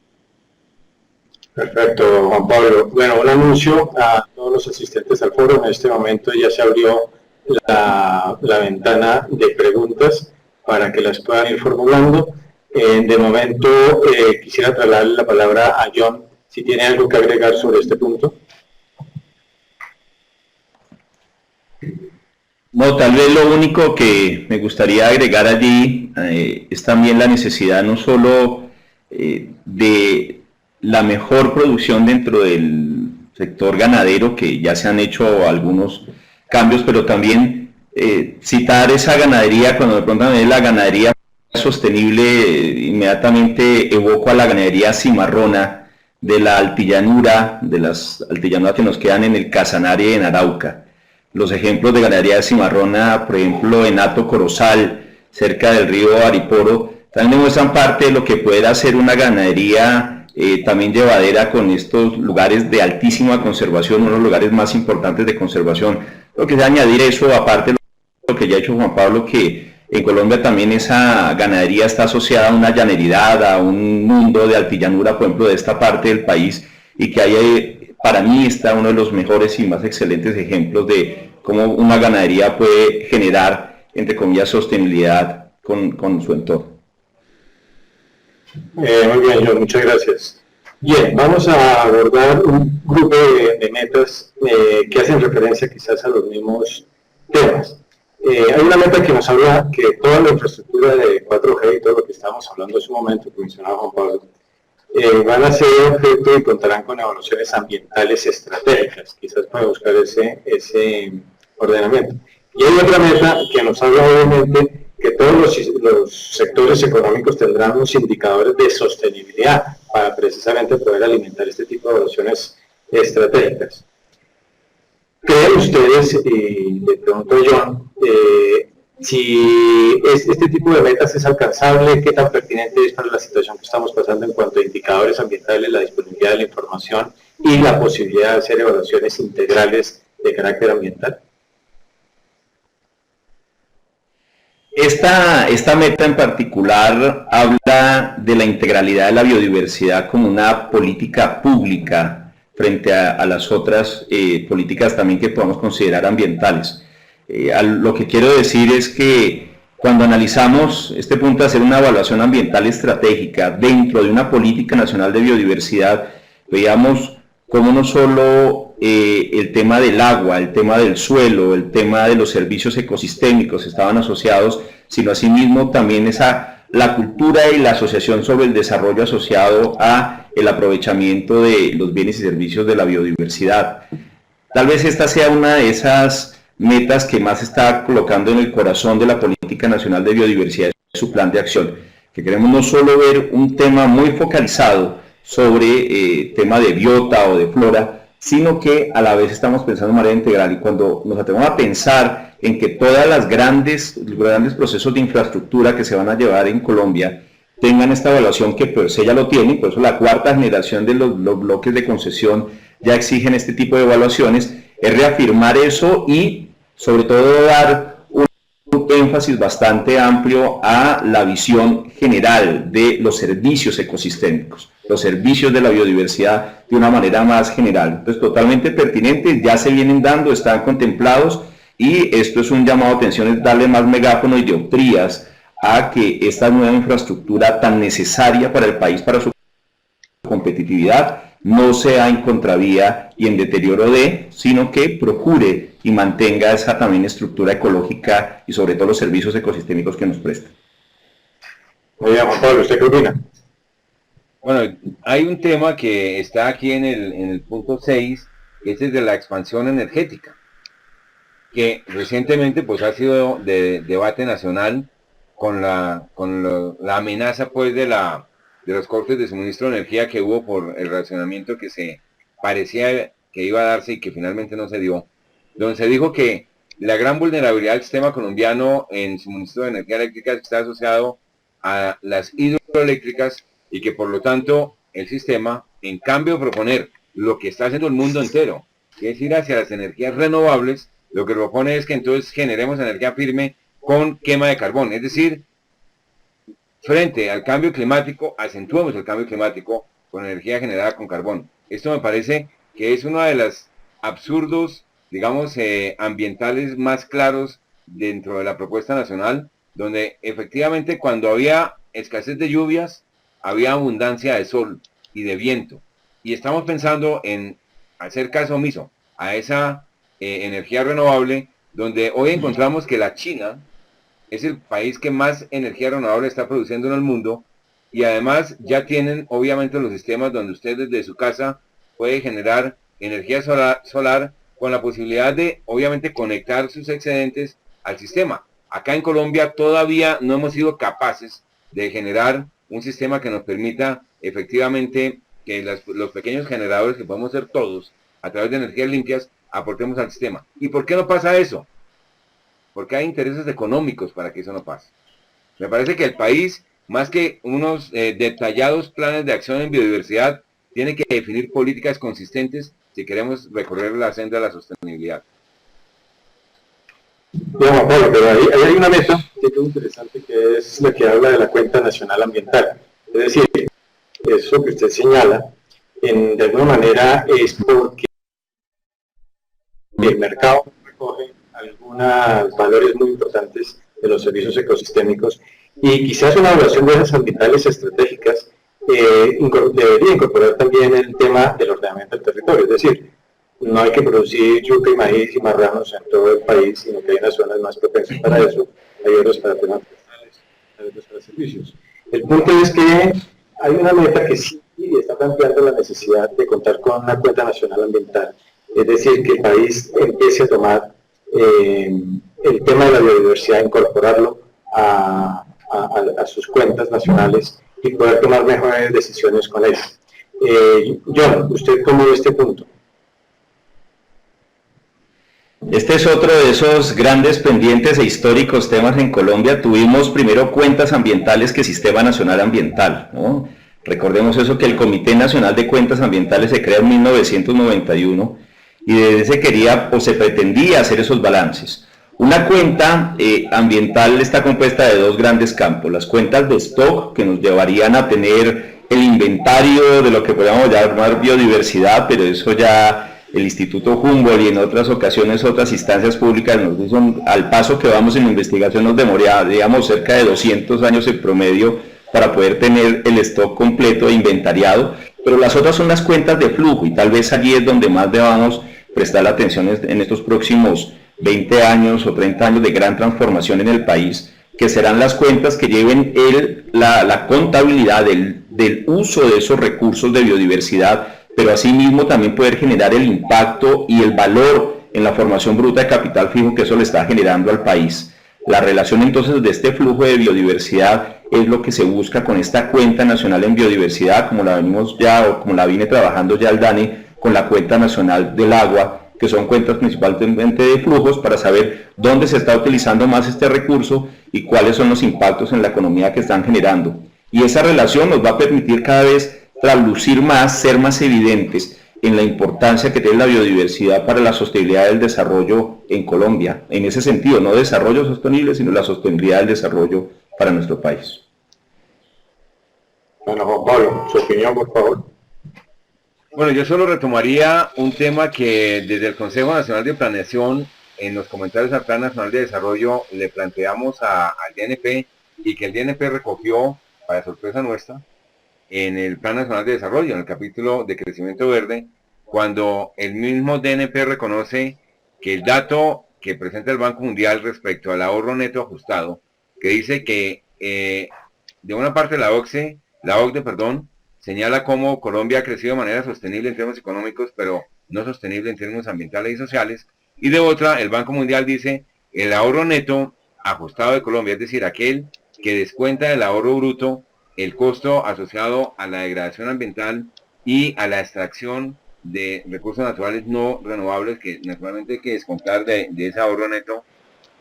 Perfecto, Juan Pablo. Bueno, un anuncio a todos los asistentes al foro. En este momento ya se abrió la ventana de preguntas para que las puedan ir formulando. De momento quisiera trasladarle la palabra a John, si tiene algo que agregar sobre este punto. No, tal vez lo único que me gustaría agregar allí es también la necesidad no solo de la mejor producción dentro del sector ganadero, que ya se han hecho algunos cambios, pero también citar esa ganadería. Cuando me preguntan la ganadería sostenible, inmediatamente evoco a la ganadería cimarrona de la altillanura, de las altillanuras que nos quedan en el Casanare y en Arauca. Los ejemplos de ganadería cimarrona, por ejemplo, en Hato Corozal, cerca del río Ariporo, también demuestran parte de lo que puede hacer una ganadería también llevadera con estos lugares de altísima conservación, uno de los lugares más importantes de conservación. Lo que se añadir eso, aparte de lo que ya ha hecho Juan Pablo, que en Colombia también esa ganadería está asociada a una llaneridad, a un mundo de altillanura, por ejemplo, de esta parte del país, y que hay, para mí está uno de los mejores y más excelentes ejemplos de cómo una ganadería puede generar, entre comillas, sostenibilidad con su entorno. Muy bien, John, muchas gracias. Bien, vamos a abordar un grupo de metas que hacen referencia quizás a los mismos temas. Hay una meta que nos habla que toda la infraestructura de 4G y todo lo que estábamos hablando en su momento, que mencionaba Juan Pablo, van a ser objeto y contarán con evaluaciones ambientales estratégicas, quizás para buscar ese ordenamiento. Y hay otra meta que nos habla obviamente que todos los sectores económicos tendrán unos indicadores de sostenibilidad para precisamente poder alimentar este tipo de evaluaciones estratégicas. ¿Creen ustedes, y le pregunto a John, si este tipo de metas es alcanzable, qué tan pertinente es para la situación que estamos pasando en cuanto a indicadores ambientales, la disponibilidad de la información y la posibilidad de hacer evaluaciones integrales de carácter ambiental? Esta meta en particular habla de la integralidad de la biodiversidad como una política pública frente a las otras políticas también que podamos considerar ambientales. Lo que quiero decir es que cuando analizamos este punto de hacer una evaluación ambiental estratégica dentro de una política nacional de biodiversidad, veamos cómo no solo el tema del agua, el tema del suelo, el tema de los servicios ecosistémicos estaban asociados, sino asimismo también esa la cultura y la asociación sobre el desarrollo asociado a el aprovechamiento de los bienes y servicios de la biodiversidad. Tal vez esta sea una de esas metas que más está colocando en el corazón de la Política Nacional de Biodiversidad y su plan de acción, que queremos no solo ver un tema muy focalizado sobre tema de biota o de flora, sino que a la vez estamos pensando de manera integral, y cuando nos atrevemos a pensar en que todas los grandes procesos de infraestructura que se van a llevar en Colombia tengan esta evaluación que per se ya lo tienen, por eso la cuarta generación de los bloques de concesión ya exigen este tipo de evaluaciones, es reafirmar eso y sobre todo dar un énfasis bastante amplio a la visión general de los servicios ecosistémicos, los servicios de la biodiversidad de una manera más general. Entonces, totalmente pertinentes, ya se vienen dando, están contemplados, y esto es un llamado a atención, es darle más megáfono y dioptrías a que esta nueva infraestructura tan necesaria para el país, para su competitividad, no sea en contravía y en deterioro de, sino que procure y mantenga esa también estructura ecológica y sobre todo los servicios ecosistémicos que nos prestan. Oye, Juan Pablo, ¿usted qué opina? Bueno, hay un tema que está aquí en el punto 6, que es el de la expansión energética, que recientemente pues ha sido de debate nacional con la amenaza pues de los cortes de suministro de energía que hubo por el racionamiento que se parecía que iba a darse y que finalmente no se dio, donde se dijo que la gran vulnerabilidad del sistema colombiano en suministro de energía eléctrica está asociado a las hidroeléctricas, y que por lo tanto el sistema, en cambio de proponer lo que está haciendo el mundo entero, que es ir hacia las energías renovables, lo que propone es que entonces generemos energía firme con quema de carbón, es decir, frente al cambio climático, acentuemos el cambio climático con energía generada con carbón. Esto me parece que es uno de los absurdos, digamos, ambientales más claros dentro de la propuesta nacional, donde efectivamente cuando había escasez de lluvias, había abundancia de sol y de viento. Y estamos pensando en hacer caso omiso a esa energía renovable, donde hoy encontramos que la China es el país que más energía renovable está produciendo en el mundo, y además ya tienen obviamente los sistemas donde usted desde su casa puede generar energía solar con la posibilidad de obviamente conectar sus excedentes al sistema. Acá en Colombia todavía no hemos sido capaces de generar un sistema que nos permita efectivamente que los pequeños generadores que podemos ser todos a través de energías limpias aportemos al sistema. ¿Y por qué no pasa eso? Porque hay intereses económicos para que eso no pase. Me parece que el país, más que unos detallados planes de acción en biodiversidad, tiene que definir políticas consistentes si queremos recorrer la senda de la sostenibilidad. Bien, Juan Pablo, pero ahí hay una meta que es muy interesante, que es la que habla de la cuenta nacional ambiental. Es decir, eso que usted señala, de alguna manera es porque el mercado recoge algunos valores muy importantes de los servicios ecosistémicos, y quizás una evaluación de esas ambientales estratégicas debería incorporar también el tema del ordenamiento del territorio. Es decir, no hay que producir yuca y maíz y marranos en todo el país, sino que hay unas zonas más propensas para eso, hay otras para temas forestales, hay otras para servicios. El punto es que hay una meta que sí está planteando la necesidad de contar con una cuenta nacional ambiental, es decir, que el país empiece a tomar el tema de la biodiversidad, incorporarlo a sus cuentas nacionales y poder tomar mejores decisiones con él. John, ¿usted cómo ve este punto? Este es otro de esos grandes pendientes e históricos temas en Colombia. Tuvimos primero cuentas ambientales que Sistema Nacional Ambiental, ¿no? Recordemos eso, que el Comité Nacional de Cuentas Ambientales se crea en 1991 y desde se quería o se pretendía hacer esos balances. Una cuenta ambiental está compuesta de dos grandes campos: las cuentas de stock, que nos llevarían a tener el inventario de lo que podríamos llamar biodiversidad, pero eso ya el Instituto Humboldt y en otras ocasiones otras instancias públicas nos dicen, al paso que vamos en la investigación nos demoraríamos cerca de 200 años en promedio para poder tener el stock completo e inventariado, pero las otras son las cuentas de flujo, y tal vez allí es donde más debamos prestar la atención en estos próximos 20 años o 30 años de gran transformación en el país, que serán las cuentas que lleven la contabilidad del uso de esos recursos de biodiversidad, pero asimismo también poder generar el impacto y el valor en la formación bruta de capital fijo que eso le está generando al país. La relación entonces de este flujo de biodiversidad es lo que se busca con esta cuenta nacional en biodiversidad, como la venimos ya, o como la viene trabajando ya el DANE, con la cuenta nacional del agua, que son cuentas principalmente de flujos, para saber dónde se está utilizando más este recurso y cuáles son los impactos en la economía que están generando. Y esa relación nos va a permitir cada vez traslucir más, ser más evidentes en la importancia que tiene la biodiversidad para la sostenibilidad del desarrollo en Colombia. En ese sentido, no desarrollo sostenible, sino la sostenibilidad del desarrollo para nuestro país. Bueno, Juan Pablo, su opinión, por favor. Bueno, yo solo retomaría un tema que desde el Consejo Nacional de Planeación, en los comentarios al Plan Nacional de Desarrollo, le planteamos al DNP y que el DNP recogió, para sorpresa nuestra, en el Plan Nacional de Desarrollo, en el capítulo de Crecimiento Verde, cuando el mismo DNP reconoce que el dato que presenta el Banco Mundial respecto al ahorro neto ajustado, que dice que de una parte la OCDE, señala cómo Colombia ha crecido de manera sostenible en términos económicos, pero no sostenible en términos ambientales y sociales, y de otra, el Banco Mundial dice el ahorro neto ajustado de Colombia, es decir, aquel que descuenta del ahorro bruto el costo asociado a la degradación ambiental y a la extracción de recursos naturales no renovables, que naturalmente hay que descontar de ese ahorro neto,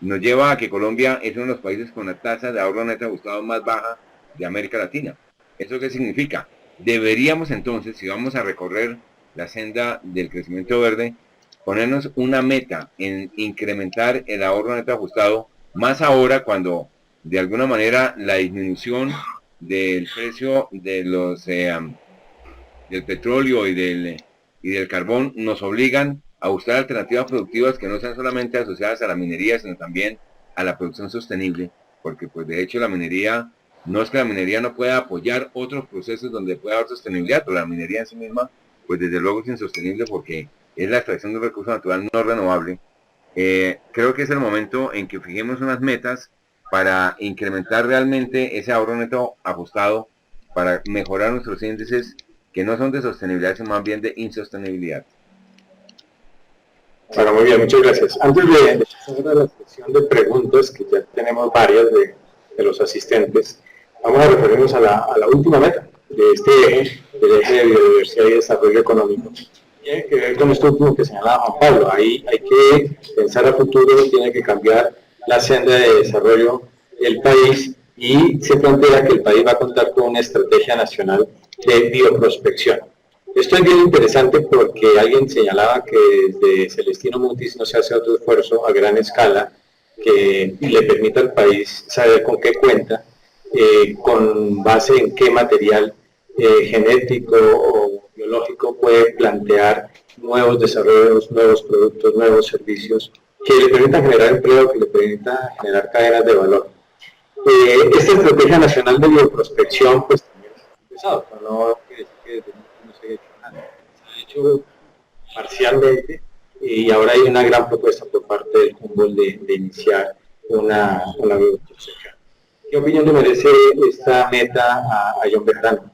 nos lleva a que Colombia es uno de los países con la tasa de ahorro neto ajustado más baja de América Latina. ¿Eso qué significa? Deberíamos entonces, si vamos a recorrer la senda del crecimiento verde, ponernos una meta en incrementar el ahorro neto ajustado, más ahora cuando de alguna manera la disminución del precio de del petróleo y del carbón nos obligan a buscar alternativas productivas que no sean solamente asociadas a la minería, sino también a la producción sostenible, porque pues de hecho la minería, no es que la minería no pueda apoyar otros procesos donde pueda haber sostenibilidad, pero la minería en sí misma, pues desde luego es insostenible porque es la extracción de un recurso natural no renovable. Creo que es el momento en que fijemos unas metas para incrementar realmente ese ahorro neto ajustado, para mejorar nuestros índices que no son de sostenibilidad, sino más bien de insostenibilidad. Bueno, muy bien, muchas gracias. Antes de pasar a la sección de preguntas, que ya tenemos varias de los asistentes, vamos a referirnos a la última meta de este eje, del eje de biodiversidad y desarrollo económico. Tiene que ver con esto último que señalaba Juan Pablo. Ahí hay que pensar a futuro, tiene que cambiar la senda de desarrollo del país y se plantea que el país va a contar con una estrategia nacional de bioprospección. Esto es bien interesante porque alguien señalaba que desde Celestino Mutis no se hace otro esfuerzo a gran escala que le permita al país saber con qué cuenta, con base en qué material genético o biológico puede plantear nuevos desarrollos, nuevos productos, nuevos servicios que le permitan generar empleo, que le permitan generar cadenas de valor. Esta estrategia nacional de bioprospección pues también ha empezado, pero no quiere decir que desde no se haya hecho nada. Se ha hecho parcialmente y ahora hay una gran propuesta por parte del Humboldt de iniciar una bioprospección. ¿Qué opinión le merece esta meta a John Bejarano?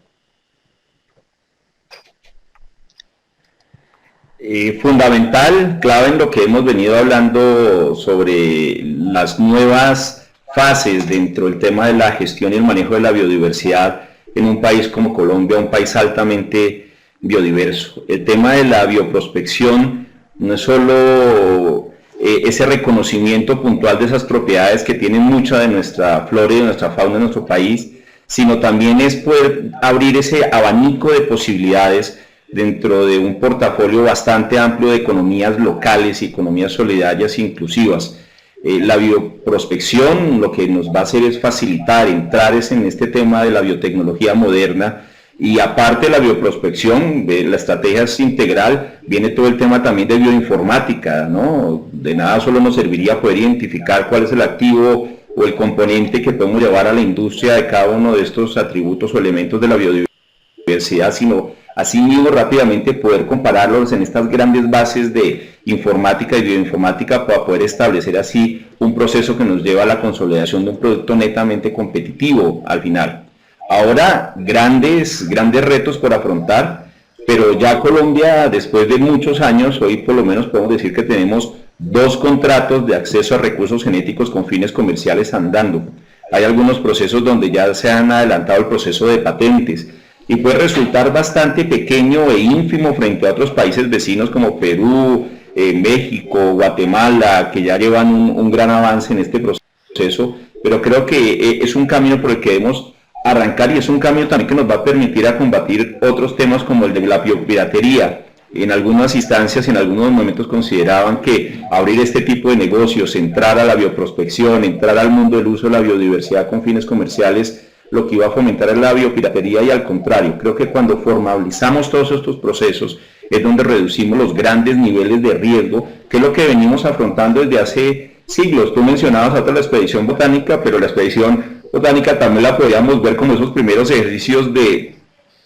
Fundamental, clave en lo que hemos venido hablando sobre las nuevas fases dentro del tema de la gestión y el manejo de la biodiversidad en un país como Colombia, un país altamente biodiverso. El tema de la bioprospección no es solo ese reconocimiento puntual de esas propiedades que tienen mucha de nuestra flora y de nuestra fauna en nuestro país, sino también es poder abrir ese abanico de posibilidades dentro de un portafolio bastante amplio de economías locales y economías solidarias e inclusivas. La bioprospección lo que nos va a hacer es facilitar, entrar en este tema de la biotecnología moderna, y aparte de la bioprospección, la estrategia es integral, viene todo el tema también de bioinformática, ¿no? De nada solo nos serviría poder identificar cuál es el activo o el componente que podemos llevar a la industria de cada uno de estos atributos o elementos de la biodiversidad, sino asimismo rápidamente poder compararlos en estas grandes bases de informática y bioinformática para poder establecer así un proceso que nos lleva a la consolidación de un producto netamente competitivo al final. Ahora, grandes retos por afrontar, pero ya Colombia, después de muchos años, hoy por lo menos podemos decir que tenemos 2 contratos de acceso a recursos genéticos con fines comerciales andando. Hay algunos procesos donde ya se han adelantado el proceso de patentes y puede resultar bastante pequeño e ínfimo frente a otros países vecinos como Perú, México, Guatemala, que ya llevan un gran avance en este proceso, pero creo que es un camino por el que debemos arrancar y es un camino también que nos va a permitir a combatir otros temas como el de la biopiratería. En algunas instancias, en algunos momentos consideraban que abrir este tipo de negocios, entrar a la bioprospección, entrar al mundo del uso de la biodiversidad con fines comerciales, lo que iba a fomentar es la biopiratería y al contrario, creo que cuando formalizamos todos estos procesos es donde reducimos los grandes niveles de riesgo, que es lo que venimos afrontando desde hace siglos. Tú mencionabas hasta la expedición botánica, pero la expedición botánica también la podríamos ver como esos primeros ejercicios de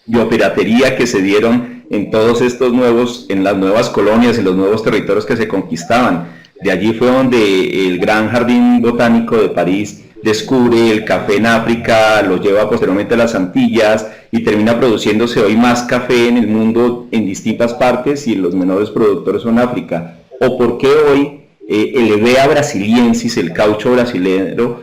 biopiratería que se dieron en todos estos en las nuevas colonias, en los nuevos territorios que se conquistaban. De allí fue donde el Gran Jardín Botánico de París descubre el café en África, lo lleva posteriormente a las Antillas y termina produciéndose hoy más café en el mundo en distintas partes y los menores productores son África. O por qué hoy el Hevea brasiliensis, el caucho brasilero,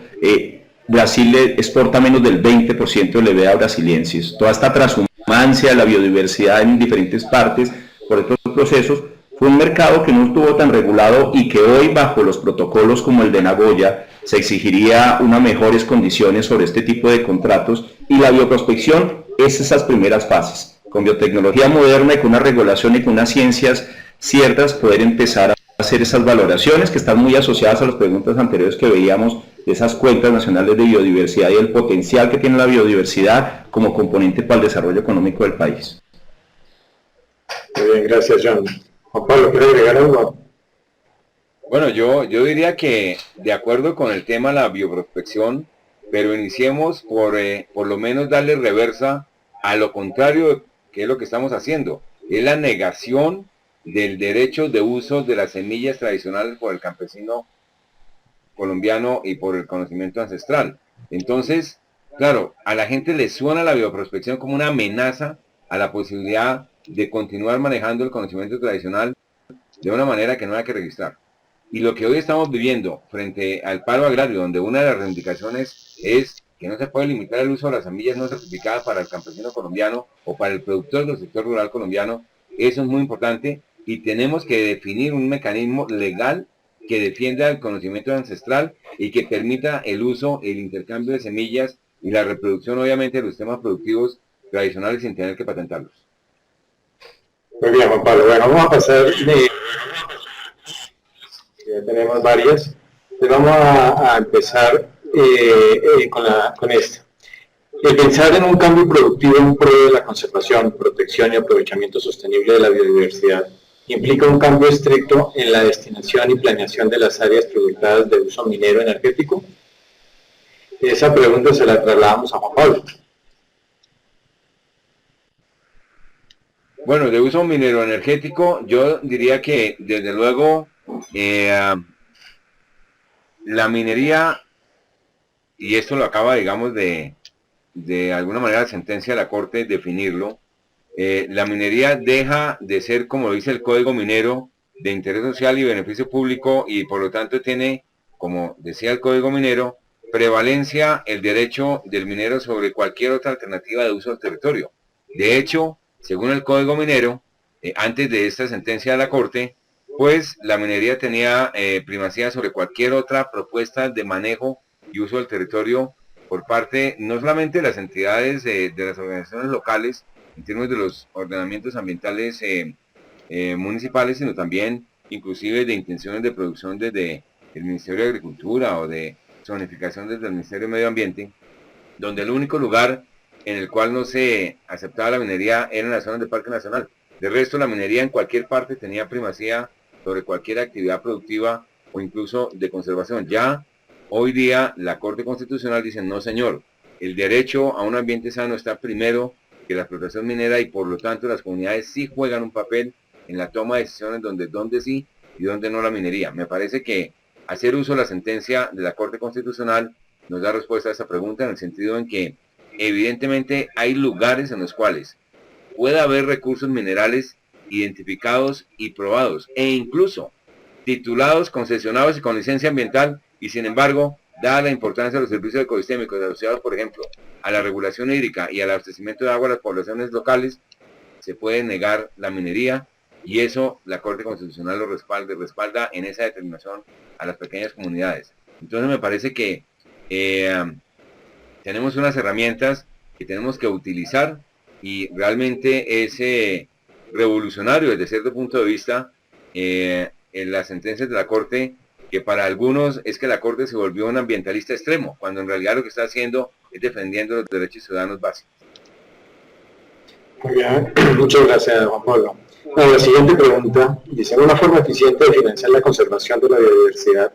Brasil exporta menos del 20% del Hevea brasiliensis. Toda esta transhumancia de la biodiversidad en diferentes partes por estos procesos fue un mercado que no estuvo tan regulado y que hoy bajo los protocolos como el de Nagoya se exigiría unas mejores condiciones sobre este tipo de contratos y la bioprospección es esas primeras fases. Con biotecnología moderna y con una regulación y con unas ciencias ciertas poder empezar a hacer esas valoraciones que están muy asociadas a las preguntas anteriores que veíamos de esas cuentas nacionales de biodiversidad y el potencial que tiene la biodiversidad como componente para el desarrollo económico del país. Muy bien, gracias, John. Juan Pablo, ¿quiere agregar algo? Bueno, yo diría que de acuerdo con el tema de la bioprospección, pero iniciemos por lo menos darle reversa a lo contrario que es lo que estamos haciendo. Es la negación del derecho de uso de las semillas tradicionales por el campesino colombiano y por el conocimiento ancestral. Entonces, claro, a la gente le suena la bioprospección como una amenaza a la posibilidad de continuar manejando el conocimiento tradicional de una manera que no hay que registrar. Y lo que hoy estamos viviendo frente al paro agrario, donde una de las reivindicaciones es que no se puede limitar el uso de las semillas no certificadas para el campesino colombiano o para el productor del sector rural colombiano, eso es muy importante y tenemos que definir un mecanismo legal que defienda el conocimiento ancestral y que permita el uso, el intercambio de semillas y la reproducción obviamente de los sistemas productivos tradicionales sin tener que patentarlos. Muy bien, Juan Pablo. Bueno, vamos a pasar ya tenemos varias. Entonces vamos a empezar con esta. El pensar en un cambio productivo en pro de la conservación, protección y aprovechamiento sostenible de la biodiversidad implica un cambio estricto en la destinación y planeación de las áreas proyectadas de uso minero energético. Esa pregunta se la trasladamos a Juan Pablo. Bueno, de uso minero energético, yo diría que desde luego la minería, y esto lo acaba, digamos, de alguna manera la sentencia de la Corte definirlo, la minería deja de ser, como lo dice el Código Minero, de interés social y beneficio público y por lo tanto tiene, como decía el Código Minero, prevalencia el derecho del minero sobre cualquier otra alternativa de uso del territorio. De hecho, según el Código Minero, antes de esta sentencia de la Corte, pues la minería tenía primacía sobre cualquier otra propuesta de manejo y uso del territorio por parte no solamente de las entidades de las organizaciones locales, en términos de los ordenamientos ambientales municipales, sino también inclusive de intenciones de producción desde el Ministerio de Agricultura o de zonificación desde el Ministerio de Medio Ambiente, donde el único lugar en el cual no se aceptaba la minería era en las zonas de Parque Nacional. De resto, la minería en cualquier parte tenía primacía sobre cualquier actividad productiva o incluso de conservación. Ya hoy día la Corte Constitucional dice, no señor, el derecho a un ambiente sano está primero que la explotación minera y por lo tanto las comunidades sí juegan un papel en la toma de decisiones donde sí y donde no la minería. Me parece que hacer uso de la sentencia de la Corte Constitucional nos da respuesta a esa pregunta, en el sentido en que evidentemente hay lugares en los cuales puede haber recursos minerales identificados y probados, e incluso titulados, concesionados y con licencia ambiental, y sin embargo, dada la importancia de los servicios ecosistémicos asociados, por ejemplo, a la regulación hídrica y al abastecimiento de agua a las poblaciones locales, se puede negar la minería, y eso la Corte Constitucional lo respalda en esa determinación a las pequeñas comunidades. Entonces me parece que tenemos unas herramientas que tenemos que utilizar, y realmente es revolucionario desde cierto punto de vista en las sentencias de la Corte, que para algunos es que la Corte se volvió un ambientalista extremo, cuando en realidad lo que está haciendo es defendiendo los derechos ciudadanos básicos. Muy bien, muchas gracias, Juan Pablo. Bueno, la siguiente pregunta dice: una forma eficiente de financiar la conservación de la biodiversidad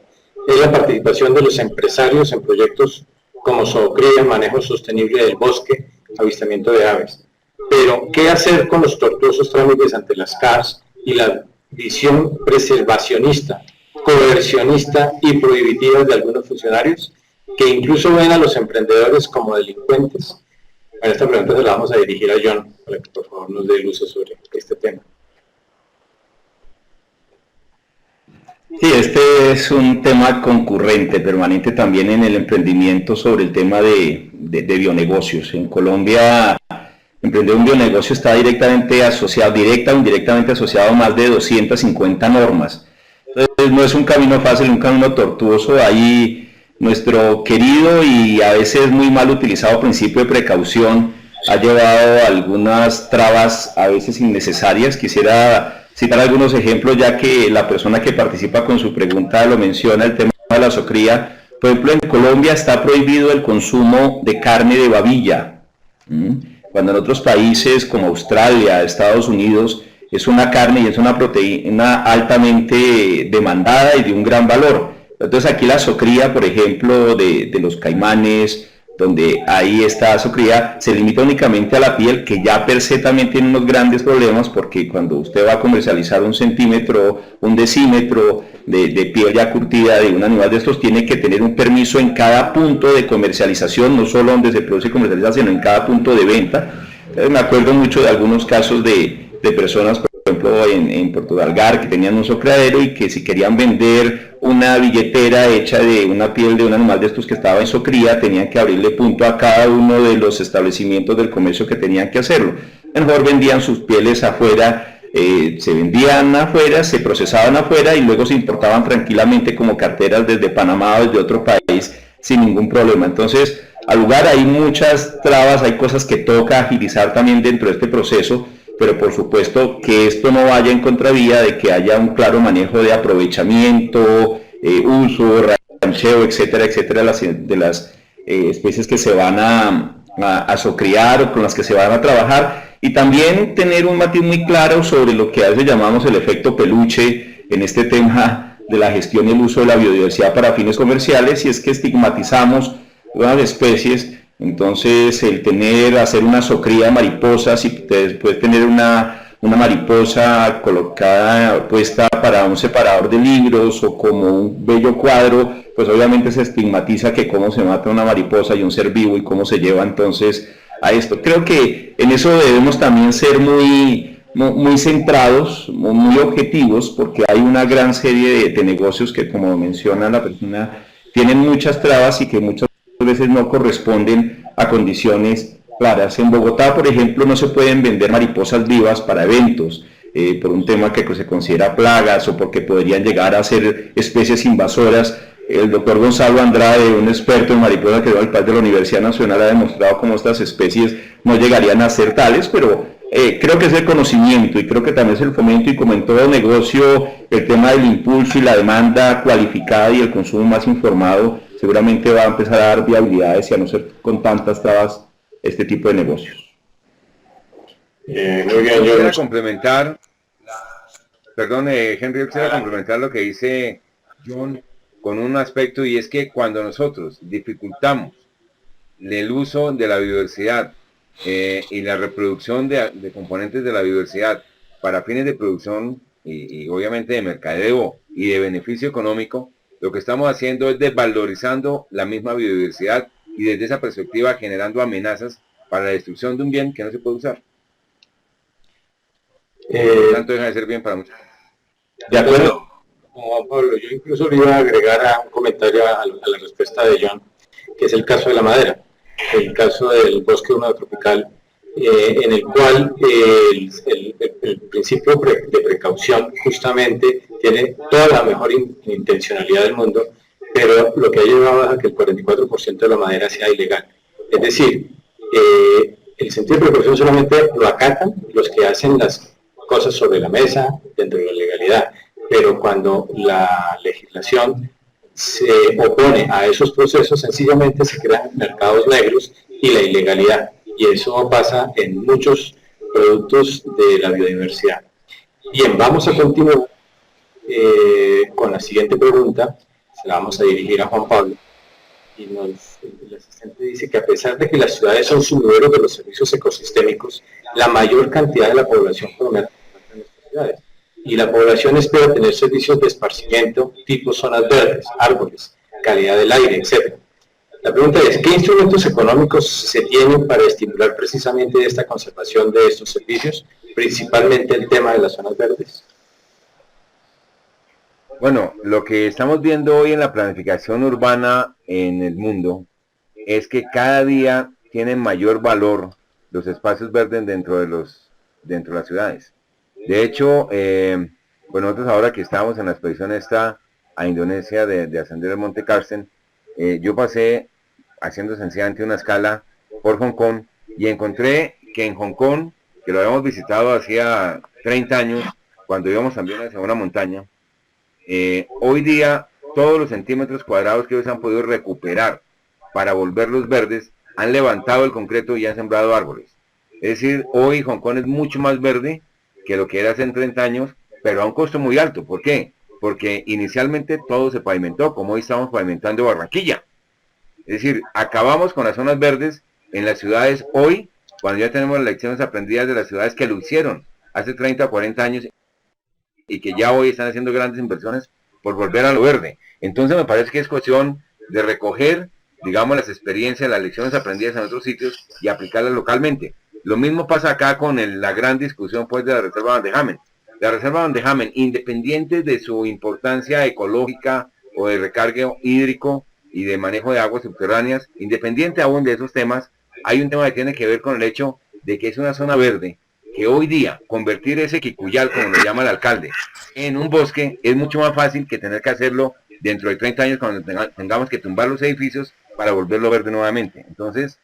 es la participación de los empresarios en proyectos como zoocría, manejo sostenible del bosque, avistamiento de aves. Pero, ¿qué hacer con los tortuosos trámites ante las CARS y la visión preservacionista, coercionista y prohibitiva de algunos funcionarios, que incluso ven a los emprendedores como delincuentes? Bueno, esta pregunta se la vamos a dirigir a John, para que por favor nos dé luces sobre este tema. Sí, este es un tema concurrente, permanente también en el emprendimiento, sobre el tema de bionegocios. En Colombia, emprender un bionegocio está directamente asociado, directa o indirectamente asociado a más de 250 normas. Entonces no es un camino fácil, un camino tortuoso. Ahí nuestro querido y a veces muy mal utilizado principio de precaución ha llevado a algunas trabas a veces innecesarias. Quisiera citar algunos ejemplos, ya que la persona que participa con su pregunta lo menciona, el tema de la zoocría. Por ejemplo, en Colombia está prohibido el consumo de carne de babilla, cuando en otros países como Australia, Estados Unidos, es una carne y es una proteína altamente demandada y de un gran valor. Entonces aquí la zoocría, por ejemplo, de los caimanes, donde ahí está zoocría, se limita únicamente a la piel, que ya per se también tiene unos grandes problemas, porque cuando usted va a comercializar un centímetro, un decímetro de piel ya curtida de un animal de estos, tiene que tener un permiso en cada punto de comercialización, no solo donde se produce y comercializa, sino en cada punto de venta. Entonces me acuerdo mucho de algunos casos de personas, por ejemplo, en Puerto de Algar, que tenían un zoocreadero y que si querían vender una billetera hecha de una piel de un animal de estos que estaba en zoocría, tenían que abrirle punto a cada uno de los establecimientos del comercio que tenían que hacerlo. Mejor vendían sus pieles afuera, se vendían afuera, se procesaban afuera y luego se importaban tranquilamente como carteras desde Panamá o desde otro país sin ningún problema. Entonces, al lugar hay muchas trabas, hay cosas que toca agilizar también dentro de este proceso, pero por supuesto que esto no vaya en contravía de que haya un claro manejo de aprovechamiento, uso, rancheo, etcétera, etcétera, de las especies que se van a zocriar o con las que se van a trabajar, y también tener un matiz muy claro sobre lo que a veces llamamos el efecto peluche en este tema de la gestión y el uso de la biodiversidad para fines comerciales, y es que estigmatizamos unas especies. Entonces, hacer una zoocría de mariposas y después tener una mariposa colocada, puesta para un separador de libros o como un bello cuadro, pues obviamente se estigmatiza que cómo se mata una mariposa y un ser vivo y cómo se lleva entonces a esto. Creo que en eso debemos también ser muy centrados, muy objetivos, porque hay una gran serie de negocios que, como menciona la persona, tienen muchas trabas y que muchas veces no corresponden a condiciones claras. En Bogotá, por ejemplo, no se pueden vender mariposas vivas para eventos, por un tema que se considera plagas o porque podrían llegar a ser especies invasoras. El doctor Gonzalo Andrade, un experto en mariposas que dio al par de la Universidad Nacional, ha demostrado cómo estas especies no llegarían a ser tales, pero creo que es el conocimiento y creo que también es el fomento, y como en todo negocio, el tema del impulso y la demanda cualificada y el consumo más informado seguramente va a empezar a dar viabilidades y a no ser con tantas trabas este tipo de negocios. Muy bien, yo quisiera complementar, perdón, Henry, yo quisiera complementar lo que dice John con un aspecto, y es que cuando nosotros dificultamos el uso de la biodiversidad y la reproducción de componentes de la biodiversidad para fines de producción y obviamente de mercadeo y de beneficio económico, Lo que estamos haciendo es desvalorizando la misma biodiversidad y desde esa perspectiva generando amenazas para la destrucción de un bien que no se puede usar. Por lo tanto, deja de ser bien para muchos. De acuerdo, Juan Pablo, yo incluso le iba a agregar a un comentario a la respuesta de John, que es el caso de la madera, el caso del bosque húmedo tropical, en el cual el principio de precaución justamente tiene toda la mejor intencionalidad del mundo, pero lo que ha llevado a que el 44% de la madera sea ilegal. Es decir, el sentido de precaución solamente lo acatan los que hacen las cosas sobre la mesa dentro de la legalidad, pero cuando la legislación se opone a esos procesos, sencillamente se crean mercados negros y la ilegalidad, y eso pasa en muchos productos de la biodiversidad. Bien, vamos a continuar con la siguiente pregunta, se la vamos a dirigir a Juan Pablo, y el asistente dice que a pesar de que las ciudades son sumideros de los servicios ecosistémicos, la mayor cantidad de la población colombiana en estas ciudades. Y la población espera tener servicios de esparcimiento tipo zonas verdes, árboles, calidad del aire, etc. La pregunta es, ¿qué instrumentos económicos se tienen para estimular precisamente esta conservación de estos servicios, principalmente el tema de las zonas verdes? Bueno, lo que estamos viendo hoy en la planificación urbana en el mundo es que cada día tienen mayor valor los espacios verdes dentro de las ciudades. De hecho, bueno, nosotros ahora que estábamos en la expedición esta a Indonesia de ascender el Monte Carsten, yo pasé haciendo sencillamente una escala por Hong Kong y encontré que en Hong Kong, que lo habíamos visitado hacía 30 años, cuando íbamos también hacia una montaña, hoy día todos los centímetros cuadrados que ellos han podido recuperar para volverlos verdes, han levantado el concreto y han sembrado árboles. Es decir, hoy Hong Kong es mucho más verde que lo que era hace 30 años, pero a un costo muy alto. ¿Por qué? Porque inicialmente todo se pavimentó, como hoy estamos pavimentando Barranquilla. Es decir, acabamos con las zonas verdes en las ciudades hoy, cuando ya tenemos las lecciones aprendidas de las ciudades que lo hicieron hace 30 o 40 años y que ya hoy están haciendo grandes inversiones por volver a lo verde. Entonces me parece que es cuestión de recoger, digamos, las experiencias, las lecciones aprendidas en otros sitios y aplicarlas localmente. Lo mismo pasa acá con la gran discusión pues de la Reserva Van de Hamen. La Reserva Van de Hamen, independiente de su importancia ecológica o de recargo hídrico y de manejo de aguas subterráneas, independiente aún de esos temas, hay un tema que tiene que ver con el hecho de que es una zona verde, que hoy día convertir ese Kikuyal, como lo llama el alcalde, en un bosque es mucho más fácil que tener que hacerlo dentro de 30 años cuando tengamos que tumbar los edificios para volverlo verde nuevamente. Entonces,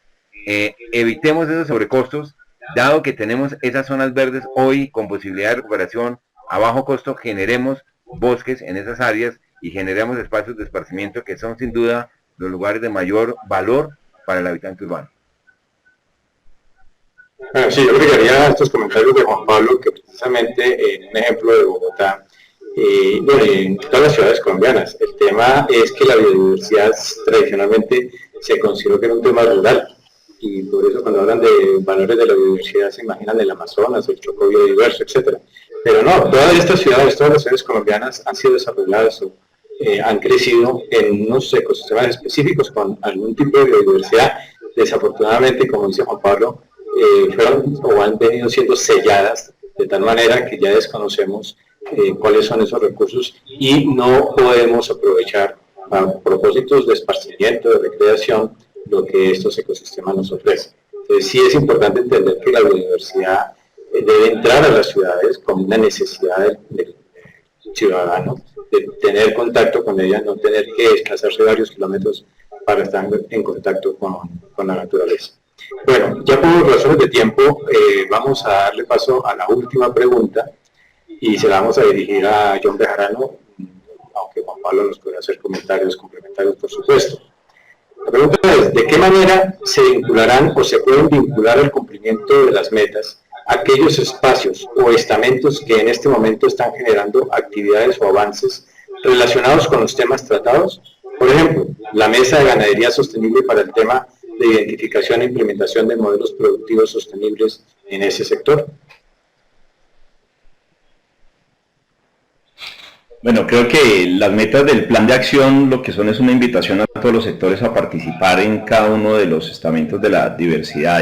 evitemos esos sobrecostos, dado que tenemos esas zonas verdes hoy con posibilidad de recuperación a bajo costo, generemos bosques en esas áreas y generemos espacios de esparcimiento que son sin duda los lugares de mayor valor para el habitante urbano. Bueno, sí, yo agregaría a estos comentarios de Juan Pablo que precisamente en un ejemplo de Bogotá, bueno, en todas las ciudades colombianas, el tema es que la biodiversidad tradicionalmente se consideró que era un tema rural, y por eso cuando hablan de valores de la biodiversidad se imaginan el Amazonas, el Chocó biodiverso, etc. Pero no, todas estas ciudades, todas las ciudades colombianas han sido desarrolladas o han crecido en unos ecosistemas específicos con algún tipo de biodiversidad. Desafortunadamente, como dice Juan Pablo, fueron o han venido siendo selladas de tal manera que ya desconocemos cuáles son esos recursos y no podemos aprovechar a propósitos de esparcimiento, de recreación, lo que estos ecosistemas nos ofrecen. Entonces sí es importante entender que la biodiversidad debe entrar a las ciudades como una necesidad del ciudadano, de tener contacto con ella, no tener que desplazarse varios kilómetros para estar en contacto con la naturaleza. Bueno, ya por razones de tiempo vamos a darle paso a la última pregunta y se la vamos a dirigir a John Bejarano, aunque Juan Pablo nos puede hacer comentarios complementarios, por supuesto. La pregunta es, ¿de qué manera se vincularán o se pueden vincular al cumplimiento de las metas aquellos espacios o estamentos que en este momento están generando actividades o avances relacionados con los temas tratados? Por ejemplo, la Mesa de Ganadería Sostenible para el tema de identificación e implementación de modelos productivos sostenibles en ese sector. Bueno, creo que las metas del plan de acción lo que son es una invitación a todos los sectores a participar en cada uno de los estamentos de la diversidad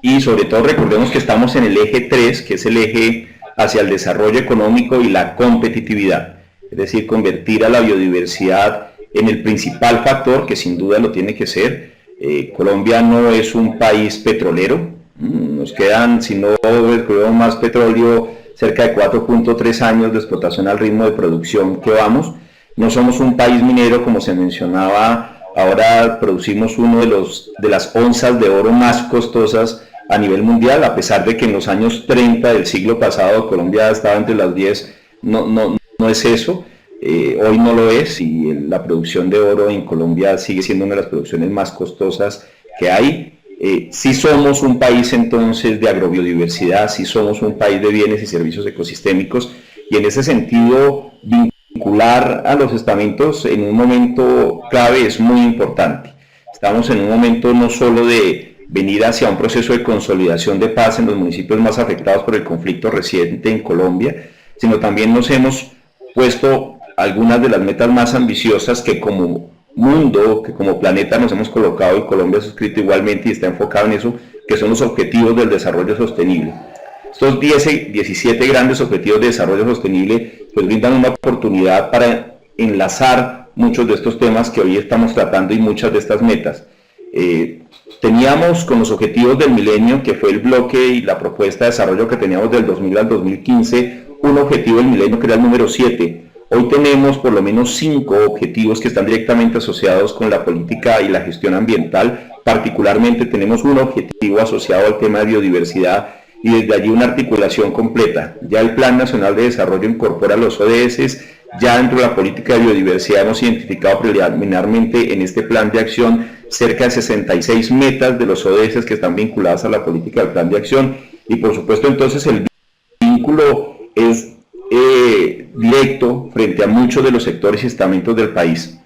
y sobre todo recordemos que estamos en el eje 3, que es el eje hacia el desarrollo económico y la competitividad, es decir, convertir a la biodiversidad en el principal factor, que sin duda lo tiene que ser. Colombia no es un país petrolero, nos quedan, si no descubrimos más petróleo, cerca de 4.3 años de explotación al ritmo de producción que vamos. No somos un país minero, como se mencionaba, ahora producimos uno de las onzas de oro más costosas a nivel mundial, a pesar de que en los años 30 del siglo pasado Colombia estaba entre las 10, no es eso. Hoy no lo es y la producción de oro en Colombia sigue siendo una de las producciones más costosas que hay. Sí somos un país entonces de agrobiodiversidad, sí somos un país de bienes y servicios ecosistémicos y en ese sentido vincular a los estamentos en un momento clave es muy importante. Estamos en un momento no solo de venir hacia un proceso de consolidación de paz en los municipios más afectados por el conflicto reciente en Colombia, sino también nos hemos puesto algunas de las metas más ambiciosas que como mundo, que como planeta nos hemos colocado y Colombia ha suscrito igualmente y está enfocado en eso, que son los objetivos del desarrollo sostenible. Estos 17 grandes objetivos de desarrollo sostenible pues brindan una oportunidad para enlazar muchos de estos temas que hoy estamos tratando y muchas de estas metas. Teníamos con los objetivos del milenio, que fue el bloque y la propuesta de desarrollo que teníamos del 2000 al 2015, un objetivo del milenio que era el número 7. Hoy tenemos por lo menos 5 objetivos que están directamente asociados con la política y la gestión ambiental. Particularmente tenemos un objetivo asociado al tema de biodiversidad y desde allí una articulación completa. Ya el Plan Nacional de Desarrollo incorpora los ODS, ya dentro de la política de biodiversidad hemos identificado preliminarmente en este plan de acción cerca de 66 metas de los ODS que están vinculadas a la política del plan de acción y por supuesto entonces el vínculo es directo frente a muchos de los sectores y estamentos del país.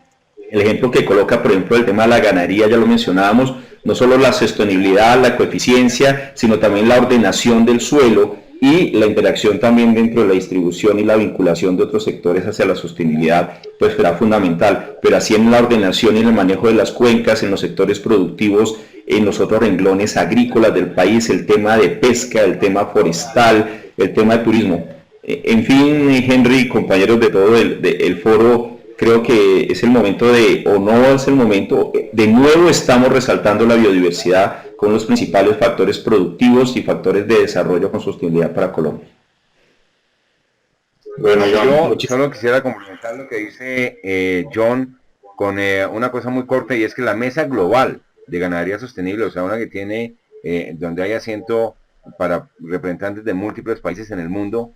El ejemplo que coloca, por ejemplo, el tema de la ganadería, ya lo mencionábamos, no solo la sostenibilidad, la coeficiencia, sino también la ordenación del suelo y la interacción también dentro de la distribución y la vinculación de otros sectores hacia la sostenibilidad, pues será fundamental, pero así en la ordenación y en el manejo de las cuencas, en los sectores productivos, en los otros renglones agrícolas del país, el tema de pesca, el tema forestal, el tema de turismo. En fin, Henry, compañeros de todo el foro, creo que es el momento o no es el momento, de nuevo estamos resaltando la biodiversidad con los principales factores productivos y factores de desarrollo con sostenibilidad para Colombia. Bueno, yo solo quisiera complementar lo que dice John con una cosa muy corta y es que la Mesa Global de Ganadería Sostenible, o sea, una que tiene, donde hay asiento para representantes de múltiples países en el mundo,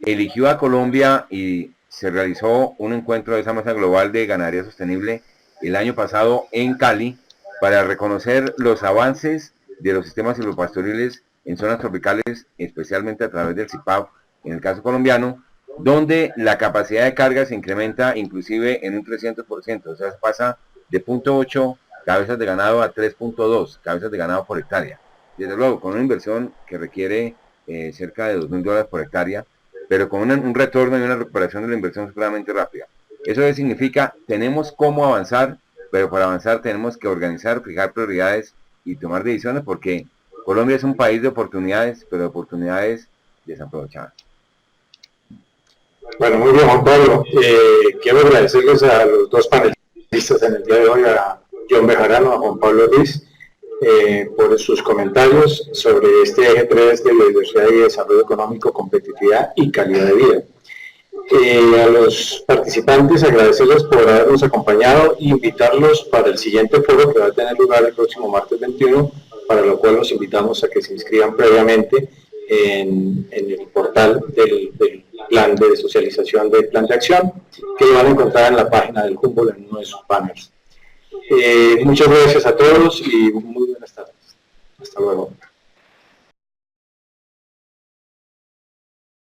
eligió a Colombia y se realizó un encuentro de esa Mesa Global de Ganadería Sostenible el año pasado en Cali para reconocer los avances de los sistemas silvopastoriles en zonas tropicales, especialmente a través del CIPAV, en el caso colombiano, donde la capacidad de carga se incrementa inclusive en un 300%, o sea, se pasa de 0.8 cabezas de ganado a 3.2 cabezas de ganado por hectárea. Desde luego, con una inversión que requiere cerca de $2.000 por hectárea, pero con un retorno y una recuperación de la inversión supremamente rápida. Eso significa, tenemos cómo avanzar, pero para avanzar tenemos que organizar, fijar prioridades y tomar decisiones, porque Colombia es un país de oportunidades, pero de oportunidades desaprovechadas. Bueno, muy bien, Juan Pablo. Quiero agradecerles a los dos panelistas en el día de hoy, a John Bejarano, a Juan Pablo Ruiz, por sus comentarios sobre este eje 3 de biodiversidad y desarrollo económico, competitividad y calidad de vida. A los participantes agradecerles por habernos acompañado e invitarlos para el siguiente foro que va a tener lugar el próximo martes 21, para lo cual los invitamos a que se inscriban previamente en el portal del plan de socialización del plan de acción, que lo van a encontrar en la página del Humboldt en uno de sus banners. Muchas gracias a todos y muy buenas tardes. Hasta luego.